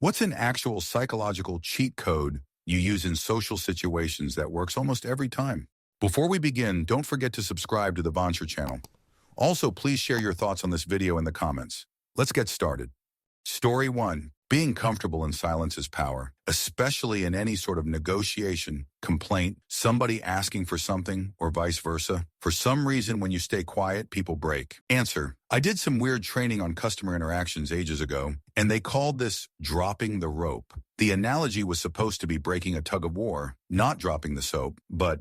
What's an actual psychological cheat code you use in social situations that works almost every time? Before we begin, don't forget to subscribe to the Vancher channel. Also, please share your thoughts on this video in the comments. Let's get started. Story 1. Being comfortable in silence is power, especially in any sort of negotiation, complaint, somebody asking for something, or vice versa. For some reason, when you stay quiet, people break. Answer. I did some weird training on customer interactions ages ago, and they called this dropping the rope. The analogy was supposed to be breaking a tug of war, not dropping the soap, but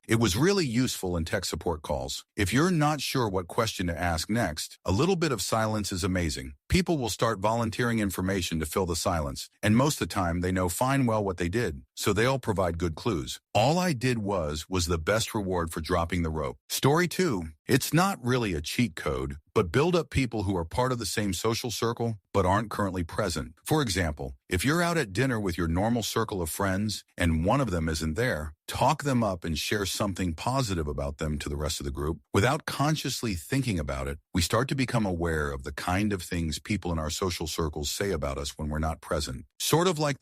it was really useful in tech support calls. If you're not sure what question to ask next, a little bit of silence is amazing. People will start volunteering information to fill the silence, and most of the time they know fine well what they did, so they'll provide good clues. All I did was the best reward for dropping the rope. Story 2. It's not really a cheat code, but build up people who are part of the same social circle but aren't currently present. For example, if you're out at dinner with your normal circle of friends and one of them isn't there, talk them up and share something positive about them to the rest of the group. Without consciously thinking about it, we start to become aware of the kind of things people in our social circles say about us when we're not present. Sort of like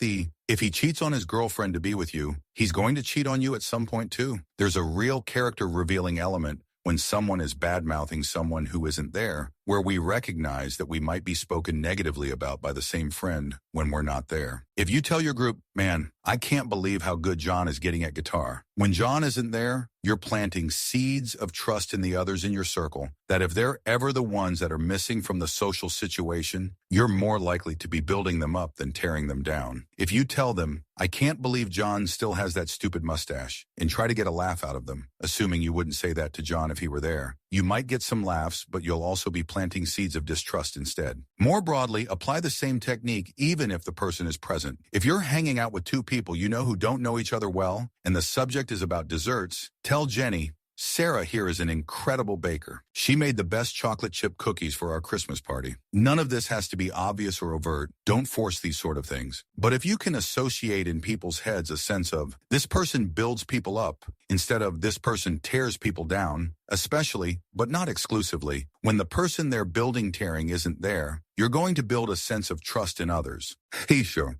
if he cheats on his girlfriend to be with you, he's going to cheat on you at some point too. There's a real character revealing element when someone is bad-mouthing someone who isn't there, where we recognize that we might be spoken negatively about by the same friend when we're not there. If you tell your group, man, I can't believe how good John is getting at guitar. When John isn't there, you're planting seeds of trust in the others in your circle that if they're ever the ones that are missing from the social situation, you're more likely to be building them up than tearing them down. If you tell them, I can't believe John still has that stupid mustache, and try to get a laugh out of them, assuming you wouldn't say that to John if he were there, you might get some laughs, but you'll also be planting seeds of distrust instead. More broadly, apply the same technique even if the person is present. If you're hanging out with two people you know who don't know each other well, and the subject is about desserts, tell Jenny, Sarah here is an incredible baker. She made the best chocolate chip cookies for our Christmas party. None of this has to be obvious or overt. Don't force these sort of things. But if you can associate in people's heads a sense of, this person builds people up, instead of this person tears people down, especially, but not exclusively, when the person they're building tearing isn't there, you're going to build a sense of trust in others. Hey, sure.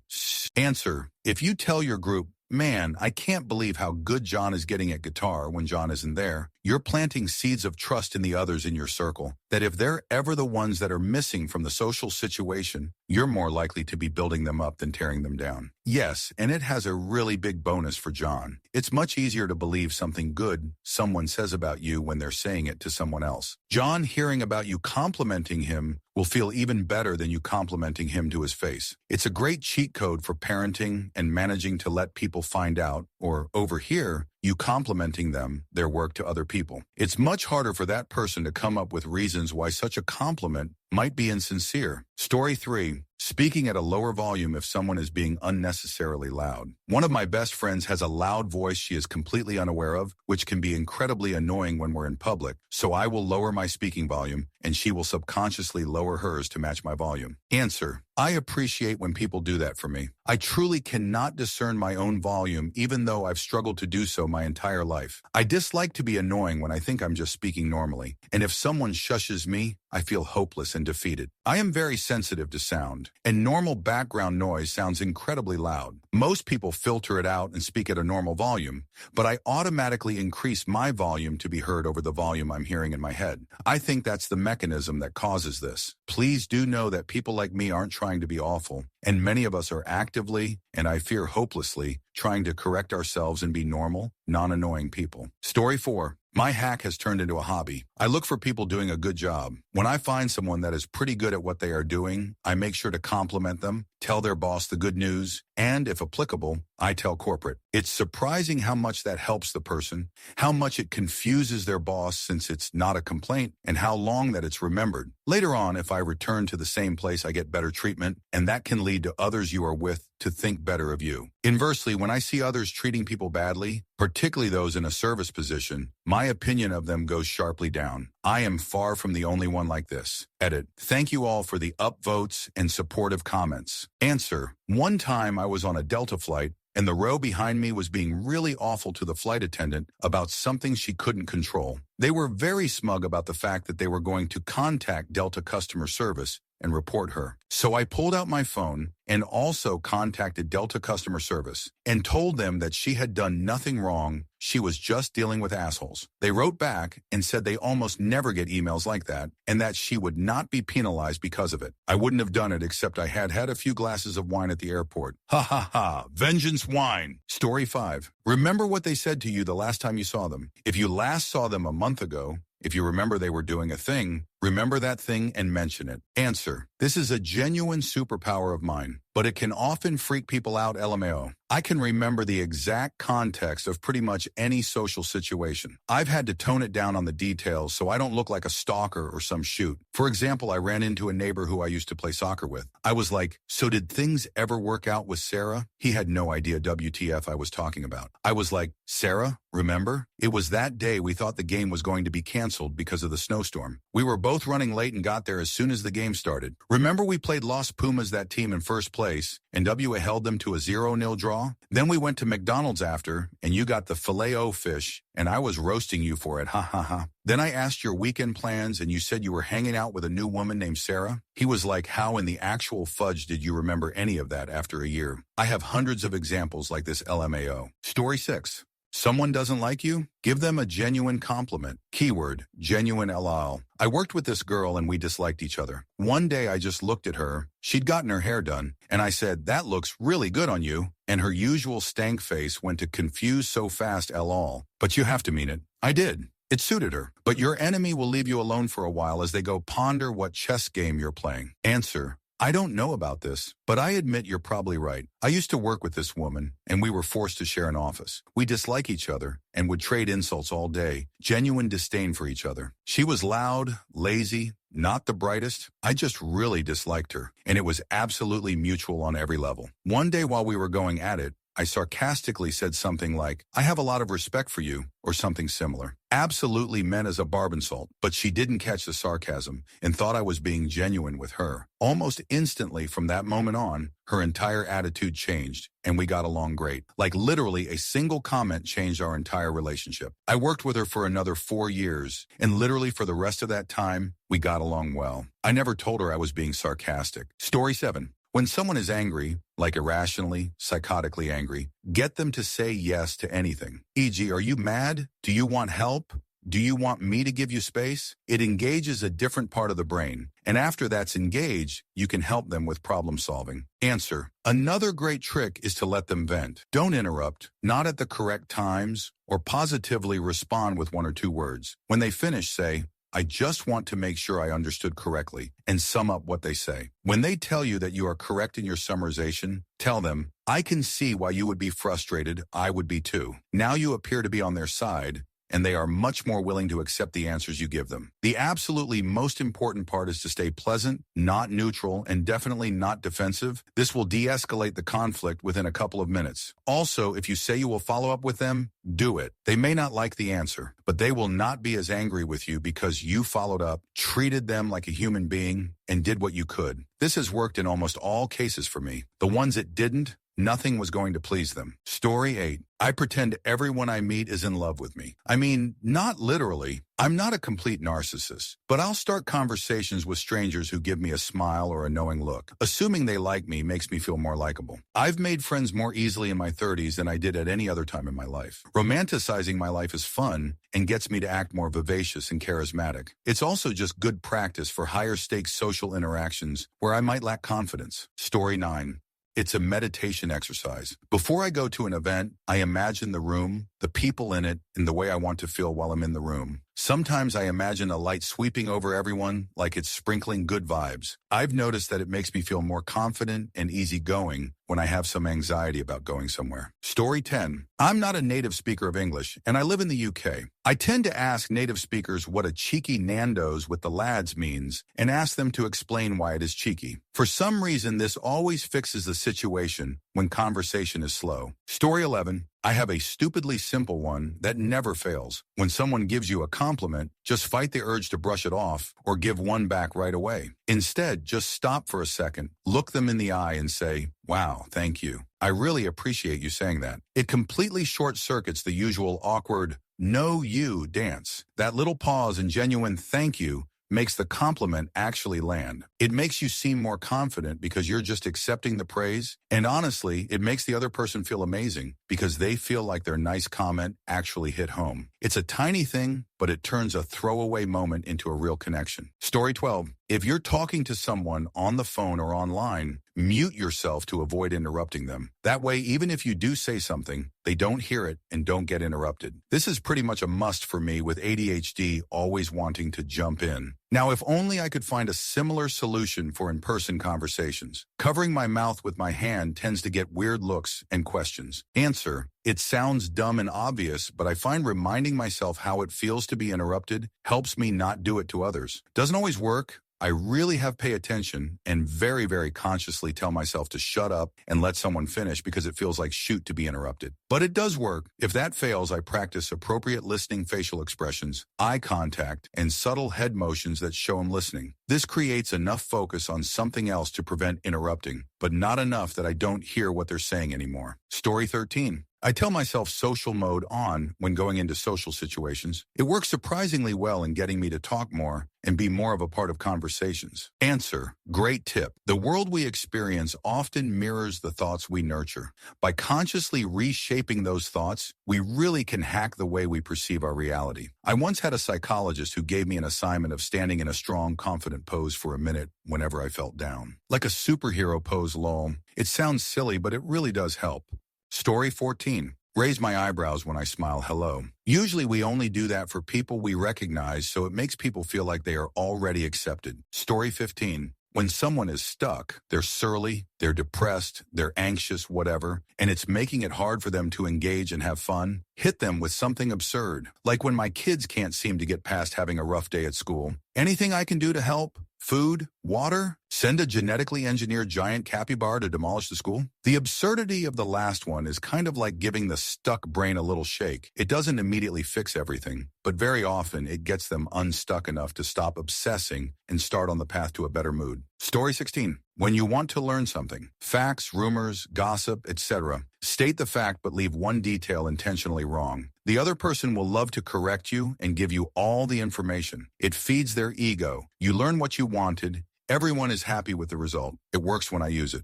Answer. If you tell your group, man, I can't believe how good John is getting at guitar when John isn't there, you're planting seeds of trust in the others in your circle, that if they're ever the ones that are missing from the social situation, you're more likely to be building them up than tearing them down. Yes, and it has a really big bonus for John. It's much easier to believe something good someone says about you when they're saying it to someone else. John hearing about you complimenting him will feel even better than you complimenting him to his face. It's a great cheat code for parenting and managing to let people find out, or overhear, you complimenting them, their work to other people. It's much harder for that person to come up with reasons why such a compliment might be insincere. Story 3. Speaking at a lower volume if someone is being unnecessarily loud. One of my best friends has a loud voice she is completely unaware of, which can be incredibly annoying when we're in public, so I will lower my speaking volume, and she will subconsciously lower hers to match my volume. Answer. I appreciate when people do that for me. I truly cannot discern my own volume even though I've struggled to do so my entire life. I dislike to be annoying when I think I'm just speaking normally, and if someone shushes me, I feel hopeless and defeated. I am very sensitive to sound, and normal background noise sounds incredibly loud. Most people filter it out and speak at a normal volume, but I automatically increase my volume to be heard over the volume I'm hearing in my head. I think that's the mechanism that causes this. Please do know that people like me aren't trying to be awful, and many of us are actively, and I fear hopelessly, trying to correct ourselves and be normal, non-annoying people. Story 4. My hack has turned into a hobby. I look for people doing a good job. When I find someone that is pretty good at what they are doing, I make sure to compliment them, tell their boss the good news, and, if applicable, I tell corporate. It's surprising how much that helps the person, how much it confuses their boss since it's not a complaint, and how long that it's remembered. Later on, if I return to the same place, I get better treatment, and that can lead to others you are with to think better of you. Inversely, when I see others treating people badly, particularly those in a service position, my opinion of them goes sharply down. I am far from the only one like this. Edit. Thank you all for the upvotes and supportive comments. Answer. One time I was on a Delta flight, and the row behind me was being really awful to the flight attendant about something she couldn't control. They were very smug about the fact that they were going to contact Delta customer service and report her. So I pulled out my phone and also contacted Delta customer service and told them that she had done nothing wrong. She was just dealing with assholes. They wrote back and said they almost never get emails like that and that she would not be penalized because of it. I wouldn't have done it except I had had a few glasses of wine at the airport. Ha ha ha, vengeance wine. Story 5. Remember what they said to you the last time you saw them. If you last saw them a month ago, if you remember they were doing a thing, remember that thing and mention it. Answer. This is a genuine superpower of mine, but it can often freak people out, LMAO. I can remember the exact context of pretty much any social situation. I've had to tone it down on the details so I don't look like a stalker or some shoot. For example, I ran into a neighbor who I used to play soccer with. I was like, so did things ever work out with Sarah? He had no idea WTF I was talking about. I was like, Sarah, remember? It was that day we thought the game was going to be canceled because of the snowstorm. We were both running late and got there as soon as the game started. Remember we played Los Pumas, that team, in first place, and WA held them to a 0-0 draw? Then we went to McDonald's after, and you got the filet-o-fish, and I was roasting you for it, ha ha ha. Then I asked your weekend plans, and you said you were hanging out with a new woman named Sarah? He was like, how in the actual fudge did you remember any of that after a year? I have hundreds of examples like this, LMAO. Story 6. Someone doesn't like you? Give them a genuine compliment. Keyword, genuine LOL. I worked with this girl and we disliked each other. One day I just looked at her. She'd gotten her hair done. And I said, that looks really good on you. And her usual stank face went to confused so fast LOL. But you have to mean it. I did. It suited her. But your enemy will leave you alone for a while as they go ponder what chess game you're playing. Answer. I don't know about this, but I admit you're probably right. I used to work with this woman, and we were forced to share an office. We dislike each other and would trade insults all day, genuine disdain for each other. She was loud, lazy, not the brightest. I just really disliked her, and it was absolutely mutual on every level. One day while we were going at it, I sarcastically said something like, I have a lot of respect for you, or something similar. Absolutely meant as a barb insult, but she didn't catch the sarcasm and thought I was being genuine with her. Almost instantly from that moment on, her entire attitude changed, and we got along great. Like literally a single comment changed our entire relationship. I worked with her for another 4 years, and literally for the rest of that time, we got along well. I never told her I was being sarcastic. Story 7. When someone is angry, like irrationally, psychotically angry, get them to say yes to anything. E.g., are you mad? Do you want help? Do you want me to give you space? It engages a different part of the brain, and after that's engaged, you can help them with problem solving. Answer. Another great trick is to let them vent. Don't interrupt, not at the correct times, or positively respond with 1 or 2 words. When they finish, say, I just want to make sure I understood correctly, and sum up what they say. When they tell you that you are correct in your summarization, tell them, I can see why you would be frustrated, I would be too. Now you appear to be on their side, and they are much more willing to accept the answers you give them. The absolutely most important part is to stay pleasant, not neutral, and definitely not defensive. This will de-escalate the conflict within a couple of minutes. Also, if you say you will follow up with them, do it. They may not like the answer, but they will not be as angry with you because you followed up, treated them like a human being, and did what you could. This has worked in almost all cases for me. The ones it didn't, nothing was going to please them. Story 8. I pretend everyone I meet is in love with me. I mean, not literally. I'm not a complete narcissist, but I'll start conversations with strangers who give me a smile or a knowing look. Assuming they like me makes me feel more likable. I've made friends more easily in my 30s than I did at any other time in my life. Romanticizing my life is fun and gets me to act more vivacious and charismatic. It's also just good practice for higher stakes social interactions where I might lack confidence. Story 9. It's a meditation exercise. Before I go to an event, I imagine the room, the people in it, and the way I want to feel while I'm in the room. Sometimes I imagine a light sweeping over everyone like it's sprinkling good vibes. I've noticed that it makes me feel more confident and easygoing when I have some anxiety about going somewhere. Story 10. I'm not a native speaker of English, and I live in the UK. I tend to ask native speakers what a cheeky Nando's with the lads means and ask them to explain why it is cheeky. For some reason, this always fixes the situation when conversation is slow. Story 11. I have a stupidly simple one that never fails. When someone gives you a compliment, just fight the urge to brush it off or give one back right away. Instead, just stop for a second, look them in the eye and say, wow, thank you. I really appreciate you saying that. It completely short-circuits the usual awkward, "know you" dance. That little pause and genuine thank you makes the compliment actually land. It makes you seem more confident because you're just accepting the praise. And honestly, it makes the other person feel amazing because they feel like their nice comment actually hit home. It's a tiny thing, but it turns a throwaway moment into a real connection. Story 12. If you're talking to someone on the phone or online, mute yourself to avoid interrupting them. That way, even if you do say something, they don't hear it and don't get interrupted. This is pretty much a must for me with ADHD always wanting to jump in. Now, if only I could find a similar solution for in-person conversations. Covering my mouth with my hand tends to get weird looks and questions. Answer: it sounds dumb and obvious, but I find reminding myself how it feels to be interrupted helps me not do it to others. Doesn't always work. I really have pay attention and very, very consciously tell myself to shut up and let someone finish because it feels like shoot to be interrupted. But it does work. If that fails, I practice appropriate listening facial expressions, eye contact, and subtle head motions that show I'm listening. This creates enough focus on something else to prevent interrupting, but not enough that I don't hear what they're saying anymore. Story 13. I tell myself social mode on when going into social situations. It works surprisingly well in getting me to talk more and be more of a part of conversations. Answer: great tip. The world we experience often mirrors the thoughts we nurture. By consciously reshaping those thoughts, we really can hack the way we perceive our reality. I once had a psychologist who gave me an assignment of standing in a strong, confident pose for a minute whenever I felt down. Like a superhero pose, lol. It sounds silly, but it really does help. Story 14. Raise my eyebrows when I smile hello. Usually we only do that for people we recognize, so it makes people feel like they are already accepted. Story 15. When someone is stuck, they're surly, they're depressed, they're anxious, whatever, and it's making it hard for them to engage and have fun, hit them with something absurd. Like when my kids can't seem to get past having a rough day at school. Anything I can do to help? Food? Water? Send a genetically engineered giant capybara to demolish the school? The absurdity of the last one is kind of like giving the stuck brain a little shake. It doesn't immediately fix everything, but very often it gets them unstuck enough to stop obsessing and start on the path to a better mood. Story 16. When you want to learn something, facts, rumors, gossip, etc., state the fact but leave one detail intentionally wrong. The other person will love to correct you and give you all the information. It feeds their ego. You learn what you wanted. Everyone is happy with the result. It works when I use it.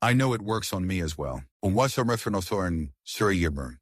I know it works on me as well.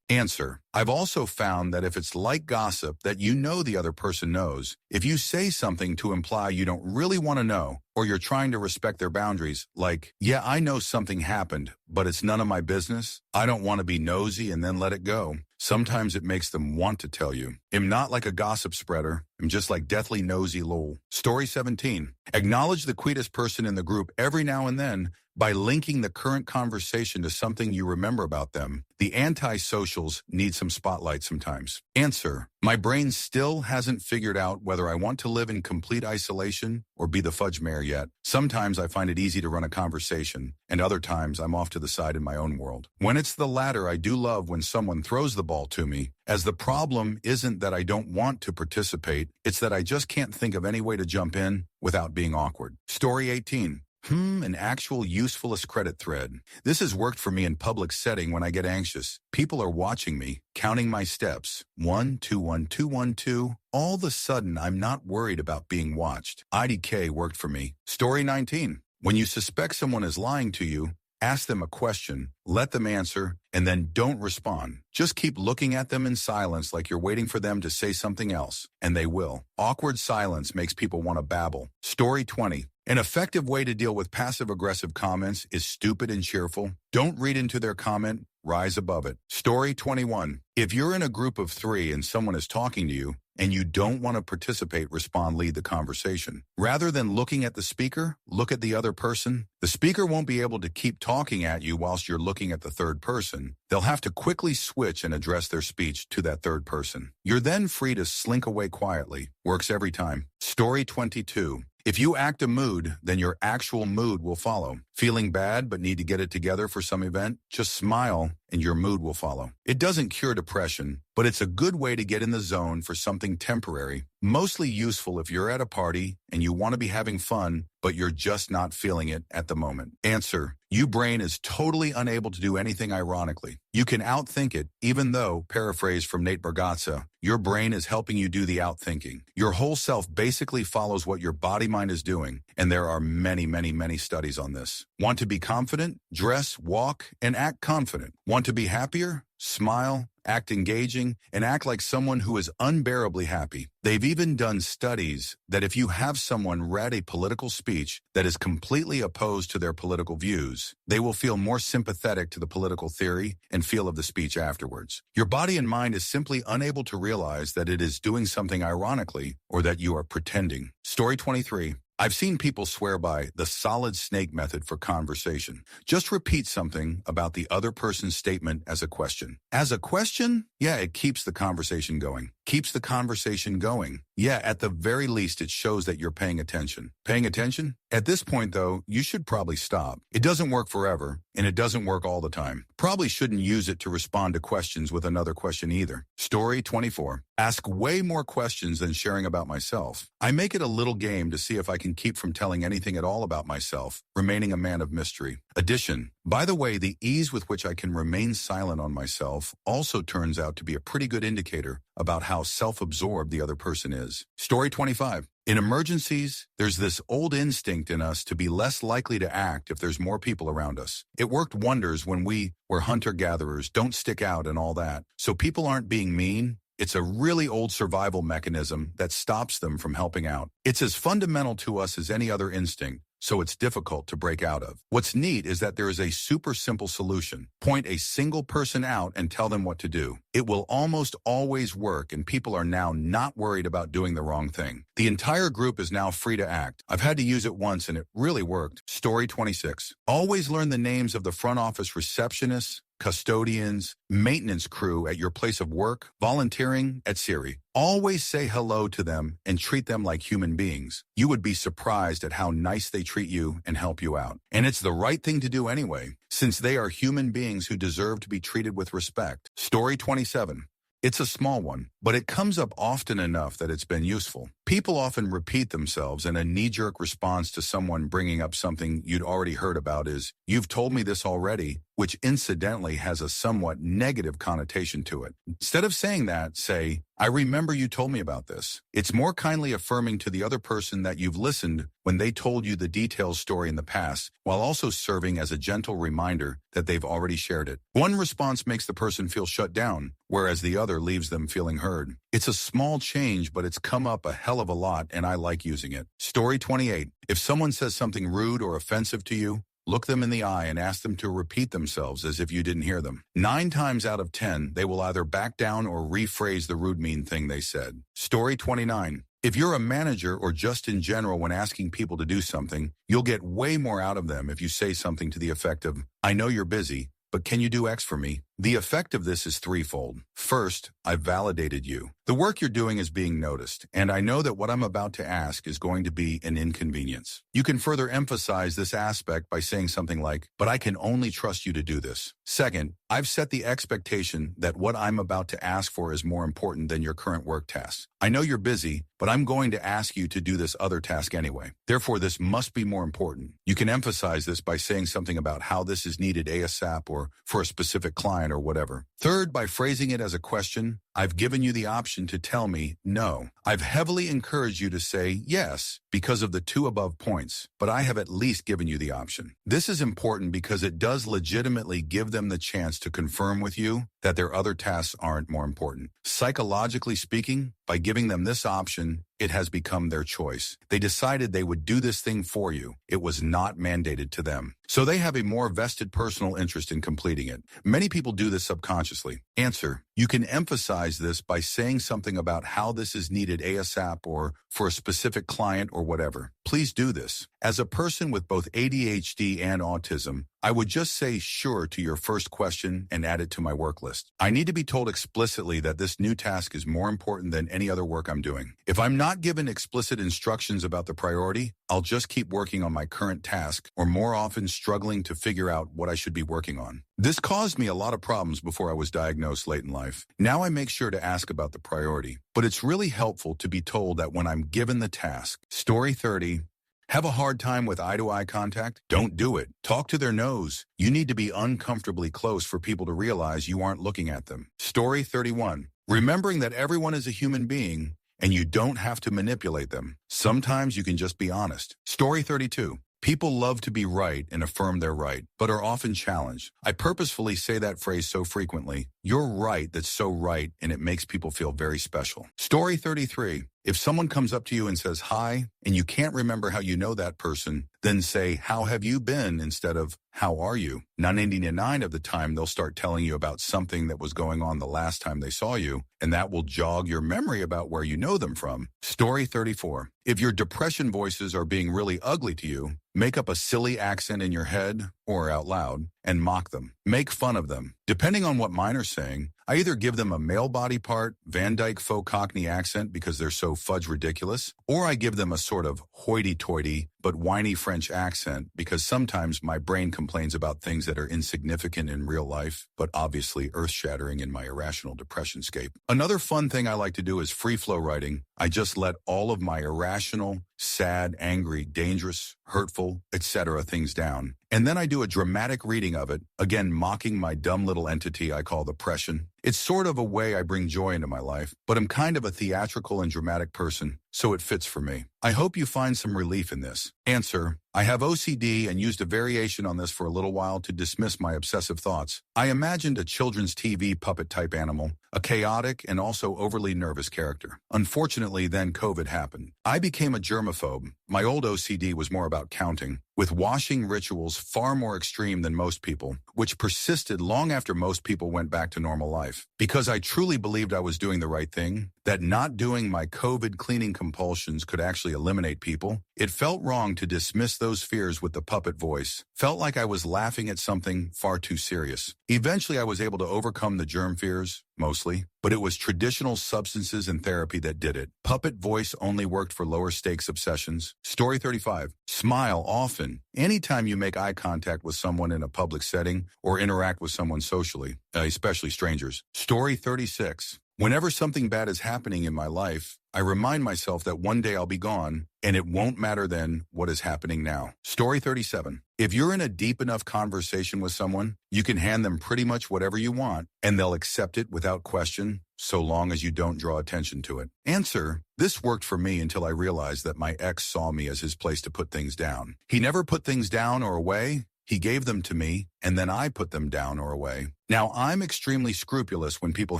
Answer: I've also found that if it's like gossip that you know the other person knows, if you say something to imply you don't really want to know, or you're trying to respect their boundaries, like, yeah, I know something happened, but it's none of my business. I don't want to be nosy and then let it go. Sometimes it makes them want to tell you. I'm not like a gossip spreader. I'm just like deathly nosy lol. Story 17. Acknowledge the quietest person in the group every now and then by linking the current conversation to something you remember about them. The anti-socials need some spotlight sometimes. Answer: my brain still hasn't figured out whether I want to live in complete isolation or be the fudge mayor yet. Sometimes I find it easy to run a conversation, and other times I'm off to the side in my own world. When it's the latter, I do love when someone throws the ball to me, as the problem isn't that I don't want to participate, it's that I just can't think of any way to jump in without being awkward. Story 18. An actual usefulest credit thread. This has worked for me in public setting when I get anxious. People are watching me, counting my steps. 1, 2, 1, 2, 1, 2. All of a sudden, I'm not worried about being watched. IDK worked for me. Story 19. When you suspect someone is lying to you, ask them a question, let them answer, and then don't respond. Just keep looking at them in silence like you're waiting for them to say something else, and they will. Awkward silence makes people want to babble. Story 20. An effective way to deal with passive-aggressive comments is stupid and cheerful. Don't read into their comment, rise above it. Story 21. If you're in a group of 3 and someone is talking to you, and you don't want to participate, respond, lead the conversation. Rather than looking at the speaker, look at the other person. The speaker won't be able to keep talking at you whilst you're looking at the third person. They'll have to quickly switch and address their speech to that third person. You're then free to slink away quietly. Works every time. Story 22. If you act a mood, then your actual mood will follow. Feeling bad but need to get it together for some event? Just smile and your mood will follow. It doesn't cure depression, but it's a good way to get in the zone for something temporary, mostly useful if you're at a party and you want to be having fun, but you're just not feeling it at the moment. Answer: your brain is totally unable to do anything ironically. You can outthink it, even though, paraphrase from Nate Bargatze, your brain is helping you do the outthinking. Your whole self basically follows what your body-mind is doing, and there are many studies on this. Want to be confident? Dress, walk, and act confident. Want to be happier? Smile, act engaging, and act like someone who is unbearably happy. They've even done studies that if you have someone read a political speech that is completely opposed to their political views, they will feel more sympathetic to the political theory and feel of the speech afterwards. Your body and mind is simply unable to realize that it is doing something ironically or that you are pretending. Story 23. I've seen people swear by the solid snake method for conversation. Just repeat something about the other person's statement as a question. As a question? Yeah, it keeps the conversation going. Keeps the conversation going. Yeah, at the very least, it shows that you're paying attention. Paying attention? At this point, though, you should probably stop. It doesn't work forever, and it doesn't work all the time. Probably shouldn't use it to respond to questions with another question either. Story 24. Ask way more questions than sharing about myself. I make it a little game to see if I can keep from telling anything at all about myself, remaining a man of mystery. Addition. By the way, the ease with which I can remain silent on myself also turns out to be a pretty good indicator about how self-absorbed the other person is. Story 25. In emergencies, there's this old instinct in us to be less likely to act if there's more people around us. It worked wonders when we were hunter-gatherers, don't stick out and all that. So people aren't being mean. It's a really old survival mechanism that stops them from helping out. It's as fundamental to us as any other instinct, so it's difficult to break out of. What's neat is that there is a super simple solution. Point a single person out and tell them what to do. It will almost always work, and people are now not worried about doing the wrong thing. The entire group is now free to act. I've had to use it once, and it really worked. Story 26. Always learn the names of the front office receptionists, custodians, maintenance crew at your place of work, volunteering, etc. Always say hello to them and treat them like human beings. You would be surprised at how nice they treat you and help you out. And it's the right thing to do anyway, since they are human beings who deserve to be treated with respect. Story 27. It's a small one, but it comes up often enough that it's been useful. People often repeat themselves, and a knee-jerk response to someone bringing up something you'd already heard about is, "You've told me this already," which incidentally has a somewhat negative connotation to it. Instead of saying that, say, "I remember you told me about this." It's more kindly affirming to the other person that you've listened when they told you the detailed story in the past, while also serving as a gentle reminder that they've already shared it. One response makes the person feel shut down, whereas the other leaves them feeling heard. It's a small change, but it's come up a hell of a lot, and I like using it. Story 28. If someone says something rude or offensive to you, look them in the eye and ask them to repeat themselves as if you didn't hear them. 9 times out of 10, they will either back down or rephrase the rude, mean thing they said. Story 29. If you're a manager or just in general when asking people to do something, you'll get way more out of them if you say something to the effect of, "I know you're busy, but can you do X for me?" The effect of this is threefold. First, I've validated you. The work you're doing is being noticed, and I know that what I'm about to ask is going to be an inconvenience. You can further emphasize this aspect by saying something like, "But I can only trust you to do this." Second, I've set the expectation that what I'm about to ask for is more important than your current work tasks. I know you're busy, but I'm going to ask you to do this other task anyway. Therefore, this must be more important. You can emphasize this by saying something about how this is needed ASAP or for a specific client or whatever. Third, by phrasing it as a question, I've given you the option to tell me no. I've heavily encouraged you to say yes because of the 2 above points, but I have at least given you the option. This is important because it does legitimately give them the chance to confirm with you that their other tasks aren't more important. Psychologically speaking, by giving them this option, it has become their choice. They decided they would do this thing for you. It was not mandated to them. So they have a more vested personal interest in completing it. Many people do this subconsciously. Answer: you can emphasize this by saying something about how this is needed ASAP or for a specific client or whatever. please do this. As a person with both ADHD and autism, I would just say sure to your first question and add it to my work list. I need to be told explicitly that this new task is more important than any other work I'm doing. If I'm not given explicit instructions about the priority, I'll just keep working on my current task, or more often struggling to figure out what I should be working on. This caused me a lot of problems before I was diagnosed late in life. Now I make sure to ask about the priority, but it's really helpful to be told that when I'm given the task. Story 30. Have a hard time with eye-to-eye contact? Don't do it. Talk to their nose. You need to be uncomfortably close for people to realize you aren't looking at them. Story 31. Remembering that everyone is a human being and you don't have to manipulate them. Sometimes you can just be honest. Story 32. People love to be right and affirm they're right, but are often challenged. I purposefully say that phrase so frequently. You're right that's so right, and it makes people feel very special. Story 33. If someone comes up to you and says hi, and you can't remember how you know that person, then say, how have you been instead of, how are you? 99 of the time, they'll start telling you about something that was going on the last time they saw you, and that will jog your memory about where you know them from. Story 34. If your depression voices are being really ugly to you, make up a silly accent in your head or out loud and mock them. Make fun of them. Depending on what mine are saying, I either give them a male body part, Van Dyke faux Cockney accent because they're so fudge ridiculous, or I give them a sort of hoity-toity but whiny French accent because sometimes my brain complains about things that are insignificant in real life, but obviously earth-shattering in my irrational depression scape. Another fun thing I like to do is free-flow writing. I just let all of my irrational, sad, angry, dangerous, hurtful, etc. things down. And then I do a dramatic reading of it, again mocking my dumb little entity I call depression. It's sort of a way I bring joy into my life, but I'm kind of a theatrical and dramatic person, so it fits for me. I hope you find some relief in this. Answer. I have OCD and used a variation on this for a little while to dismiss my obsessive thoughts. I imagined a children's TV puppet-type animal, a chaotic and also overly nervous character. Unfortunately, then COVID happened. I became a germaphobe. My old OCD was more about counting, with washing rituals far more extreme than most people, which persisted long after most people went back to normal life. Because I truly believed I was doing the right thing, that not doing my COVID cleaning compulsions could actually eliminate people, it felt wrong to dismiss those fears with the puppet voice. Felt like I was laughing at something far too serious. Eventually, I was able to overcome the germ fears, mostly, but it was traditional substances and therapy that did it. Puppet voice only worked for lower stakes obsessions. Story 35. Smile often. Anytime you make eye contact with someone in a public setting or interact with someone socially, especially strangers. Story 36. Whenever something bad is happening in my life, I remind myself that one day I'll be gone, and it won't matter then what is happening now. Story 37. If you're in a deep enough conversation with someone, you can hand them pretty much whatever you want, and they'll accept it without question, so long as you don't draw attention to it. Answer. This worked for me until I realized that my ex saw me as his place to put things down. He never put things down or away. He gave them to me, and then I put them down or away. Now, I'm extremely scrupulous when people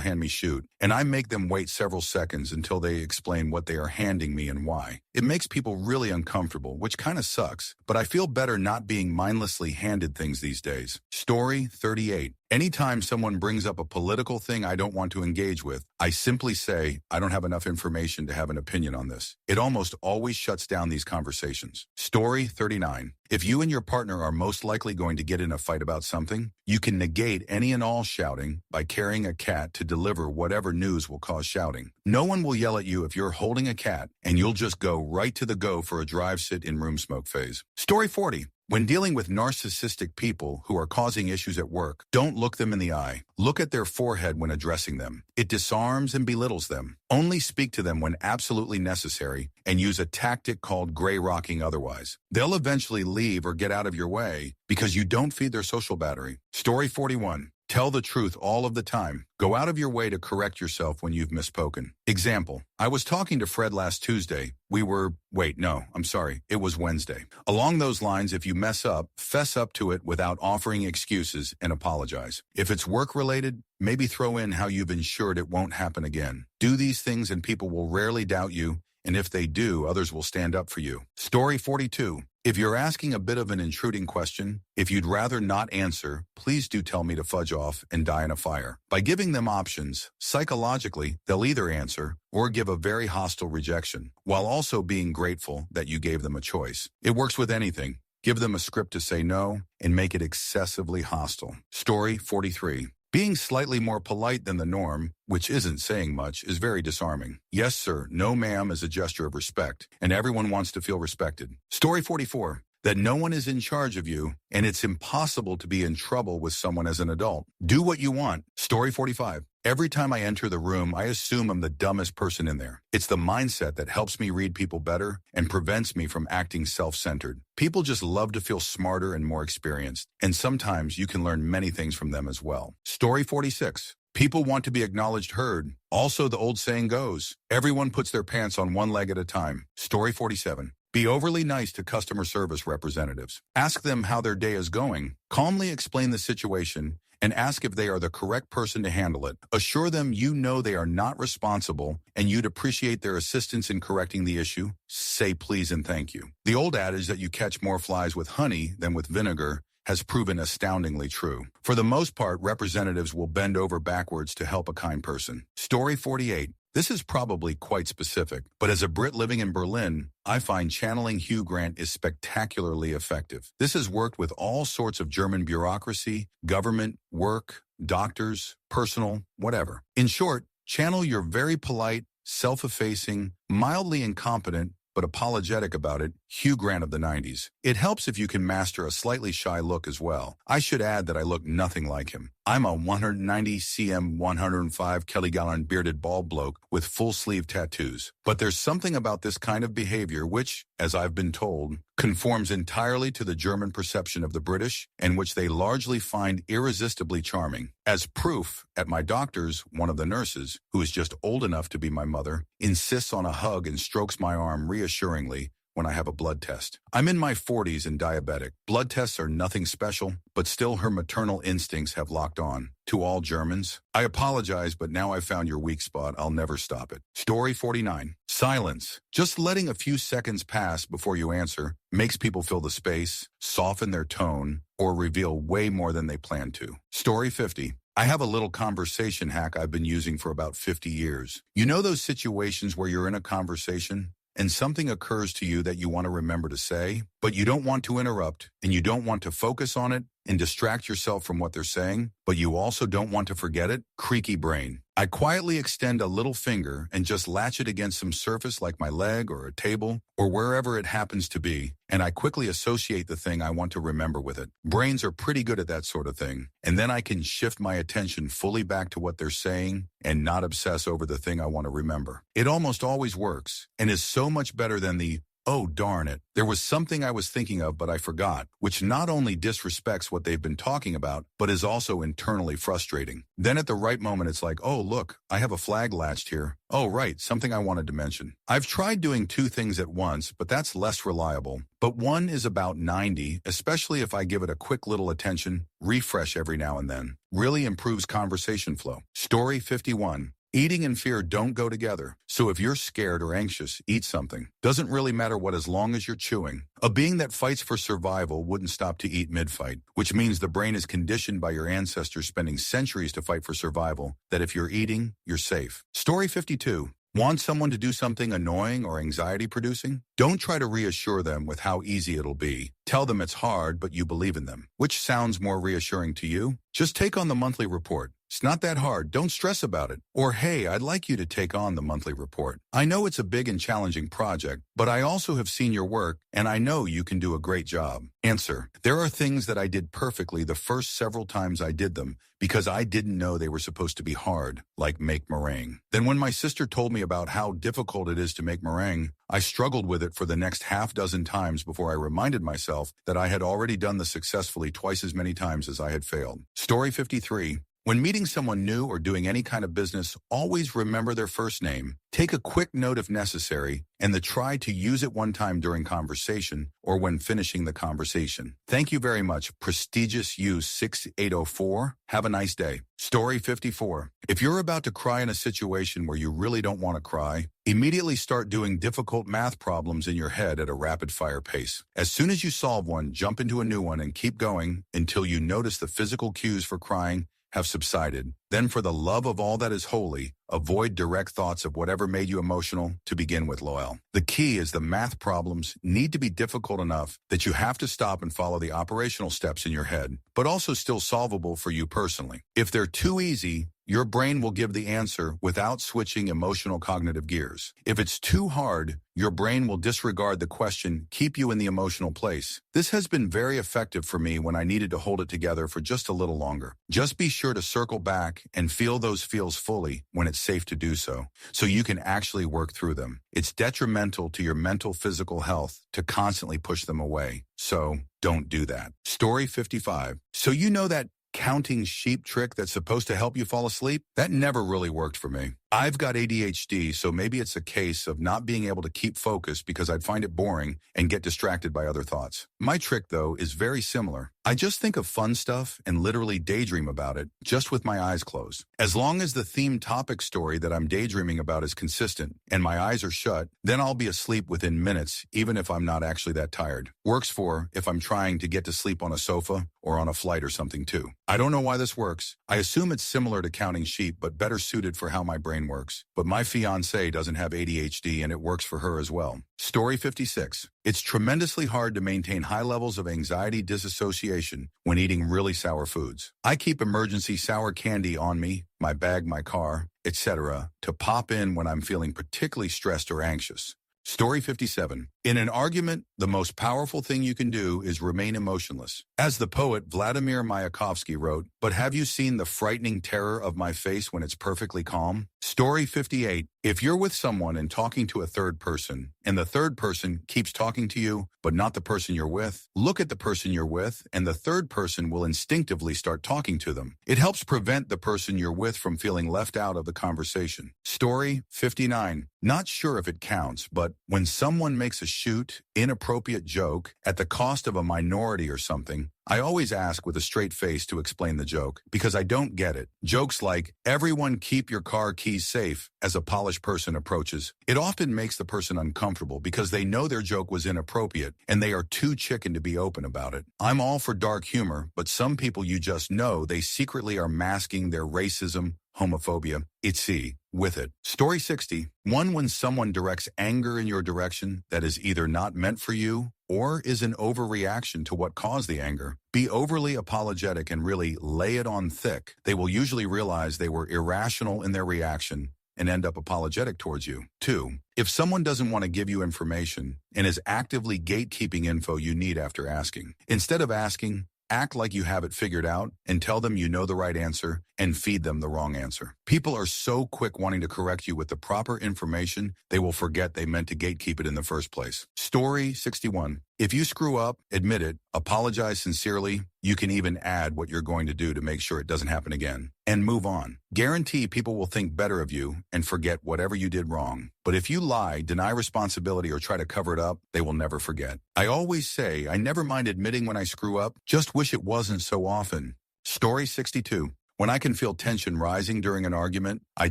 hand me shoot, and I make them wait several seconds until they explain what they are handing me and why. It makes people really uncomfortable, which kind of sucks, but I feel better not being mindlessly handed things these days. Story 38. Anytime someone brings up a political thing I don't want to engage with, I simply say, I don't have enough information to have an opinion on this. It almost always shuts down these conversations. Story 39. If you and your partner are most likely going to get in a fight about something, you can negate any and all shouting by carrying a cat to deliver whatever news will cause shouting. No one will yell at you if you're holding a cat, and you'll just go right to the go for a drive, sit, in room smoke phase. Story 40. When dealing with narcissistic people who are causing issues at work, don't look them in the eye. Look at their forehead when addressing them. It disarms and belittles them. Only speak to them when absolutely necessary and use a tactic called gray rocking otherwise. They'll eventually leave or get out of your way because you don't feed their social battery. Story 41. Tell the truth all of the time. Go out of your way to correct yourself when you've misspoken. Example, I was talking to Fred last Tuesday. It was Wednesday. Along those lines, if you mess up, fess up to it without offering excuses and apologize. If it's work-related, maybe throw in how you've ensured it won't happen again. Do these things and people will rarely doubt you, and if they do, others will stand up for you. Story 42. If you're asking a bit of an intruding question, if you'd rather not answer, please do tell me to fudge off and die in a fire. By giving them options, psychologically, they'll either answer or give a very hostile rejection, while also being grateful that you gave them a choice. It works with anything. Give them a script to say no and make it excessively hostile. Story 43. Being slightly more polite than the norm, which isn't saying much, is very disarming. Yes, sir, no ma'am is a gesture of respect, and everyone wants to feel respected. Story 44. That no one is in charge of you, and it's impossible to be in trouble with someone as an adult. Do what you want. Story 45. Every time I enter the room, I assume I'm the dumbest person in there. It's the mindset that helps me read people better and prevents me from acting self-centered. People just love to feel smarter and more experienced, and sometimes you can learn many things from them as well. Story 46. People want to be acknowledged, heard. Also, the old saying goes, everyone puts their pants on one leg at a time. Story 47. Be overly nice to customer service representatives. Ask them how their day is going. Calmly explain the situation and ask if they are the correct person to handle it. Assure them you know they are not responsible and you'd appreciate their assistance in correcting the issue. Say please and thank you. The old adage that you catch more flies with honey than with vinegar has proven astoundingly true. For the most part, representatives will bend over backwards to help a kind person. Story 48. This is probably quite specific, but as a Brit living in Berlin, I find channeling Hugh Grant is spectacularly effective. This has worked with all sorts of German bureaucracy, government, work, doctors, personal, whatever. In short, channel your very polite, self-effacing, mildly incompetent, but apologetic about it, Hugh Grant of the 90s. It helps if you can master a slightly shy look as well. I should add that I look nothing like him. I'm a 190 cm, 105 kilogallon bearded bald bloke with full sleeve tattoos. But there's something about this kind of behavior which, as I've been told, conforms entirely to the German perception of the British and which they largely find irresistibly charming. As proof, at my doctor's, one of the nurses, who is just old enough to be my mother, insists on a hug and strokes my arm reassuringly when I have a blood test. I'm in my 40s and diabetic. Blood tests are nothing special, but still her maternal instincts have locked on. To all Germans, I apologize, but now I've found your weak spot. I'll never stop it. Story 49. Silence. Just letting a few seconds pass before you answer makes people fill the space, soften their tone, or reveal way more than they plan to. Story 50. I have a little conversation hack I've been using for about 50 years. You know those situations where you're in a conversation and something occurs to you that you want to remember to say, but you don't want to interrupt and you don't want to focus on it and distract yourself from what they're saying, but you also don't want to forget it? Creaky brain. I quietly extend a little finger and just latch it against some surface like my leg or a table or wherever it happens to be, and I quickly associate the thing I want to remember with it. Brains are pretty good at that sort of thing, and then I can shift my attention fully back to what they're saying and not obsess over the thing I want to remember. It almost always works and is so much better than the "oh, darn it, there was something I was thinking of but I forgot," which not only disrespects what they've been talking about, but is also internally frustrating. Then at the right moment, it's like, oh, look, I have a flag latched here. Oh, right, something I wanted to mention. I've tried doing two things at once, but that's less reliable. But one is about 90, especially if I give it a quick little attention, refresh every now and then. Really improves conversation flow. Story 51. Eating and fear don't go together. So if you're scared or anxious, eat something. Doesn't really matter what as long as you're chewing. A being that fights for survival wouldn't stop to eat mid-fight, which means the brain is conditioned by your ancestors spending centuries to fight for survival, that if you're eating, you're safe. Story 52. Want someone to do something annoying or anxiety-producing? Don't try to reassure them with how easy it'll be. Tell them it's hard, but you believe in them. Which sounds more reassuring to you? Just take on the monthly report. It's not that hard. Don't stress about it. Or, hey, I'd like you to take on the monthly report. I know it's a big and challenging project, but I also have seen your work, and I know you can do a great job. Answer. There are things that I did perfectly the first several times I did them because I didn't know they were supposed to be hard, like make meringue. Then when my sister told me about how difficult it is to make meringue, I struggled with it for the next half dozen times before I reminded myself that I had already done this successfully twice as many times as I had failed. Story 53. When meeting someone new or doing any kind of business, always remember their first name. Take a quick note if necessary, and try to use it one time during conversation or when finishing the conversation. Thank you very much. Prestigious Use 6804. Have a nice day. Story 54. If you're about to cry in a situation where you really don't want to cry, immediately start doing difficult math problems in your head at a rapid-fire pace. As soon as you solve one, jump into a new one and keep going until you notice the physical cues for crying have subsided. Then, for the love of all that is holy, avoid direct thoughts of whatever made you emotional to begin with, Loyal. The key is the math problems need to be difficult enough that you have to stop and follow the operational steps in your head, but also still solvable for you personally. If they're too easy, your brain will give the answer without switching emotional cognitive gears. If it's too hard, your brain will disregard the question, keep you in the emotional place. This has been very effective for me when I needed to hold it together for just a little longer. Just be sure to circle back and feel those feels fully when it's safe to do so you can actually work through them. It's detrimental to your mental, physical health to constantly push them away. So don't do that. Story 55. So you know that counting sheep trick that's supposed to help you fall asleep? That never really worked for me. I've got ADHD, so maybe it's a case of not being able to keep focus because I'd find it boring and get distracted by other thoughts. My trick, though, is very similar. I just think of fun stuff and literally daydream about it, just with my eyes closed. As long as the theme topic story that I'm daydreaming about is consistent and my eyes are shut, then I'll be asleep within minutes, even if I'm not actually that tired. Works for if I'm trying to get to sleep on a sofa or on a flight or something too. I don't know why this works. I assume it's similar to counting sheep, but better suited for how my brain works. But my fiancée doesn't have ADHD and it works for her as well. Story 56. It's tremendously hard to maintain high levels of anxiety disassociation when eating really sour foods. I keep emergency sour candy on me, my bag, my car, etc., to pop in when I'm feeling particularly stressed or anxious. Story 57. In an argument, the most powerful thing you can do is remain emotionless. As the poet Vladimir Mayakovsky wrote, "But have you seen the frightening terror of my face when it's perfectly calm?" Story 58. If you're with someone and talking to a third person, and the third person keeps talking to you, but not the person you're with, look at the person you're with, and the third person will instinctively start talking to them. It helps prevent the person you're with from feeling left out of the conversation. Story 59. Not sure if it counts, but when someone makes a shoot, inappropriate joke at the cost of a minority or something, I always ask with a straight face to explain the joke, because I don't get it. Jokes like, "Everyone keep your car keys safe," as a polished person approaches. It often makes the person uncomfortable because they know their joke was inappropriate and they are too chicken to be open about it. I'm all for dark humor, but some people you just know they secretly are masking their racism, homophobia, etc. with it. Story 60. One, when someone directs anger in your direction that is either not meant for you or is an overreaction to what caused the anger, be overly apologetic and really lay it on thick. They will usually realize they were irrational in their reaction and end up apologetic towards you. 2, if someone doesn't want to give you information and is actively gatekeeping info you need after asking, instead of asking, act like you have it figured out and tell them you know the right answer and feed them the wrong answer. People are so quick wanting to correct you with the proper information, they will forget they meant to gatekeep it in the first place. Story 61. If you screw up, admit it, apologize sincerely. You can even add what you're going to do to make sure it doesn't happen again. And move on. Guarantee people will think better of you and forget whatever you did wrong. But if you lie, deny responsibility, or try to cover it up, they will never forget. I always say, I never mind admitting when I screw up, just wish it wasn't so often. Story 62. When I can feel tension rising during an argument, I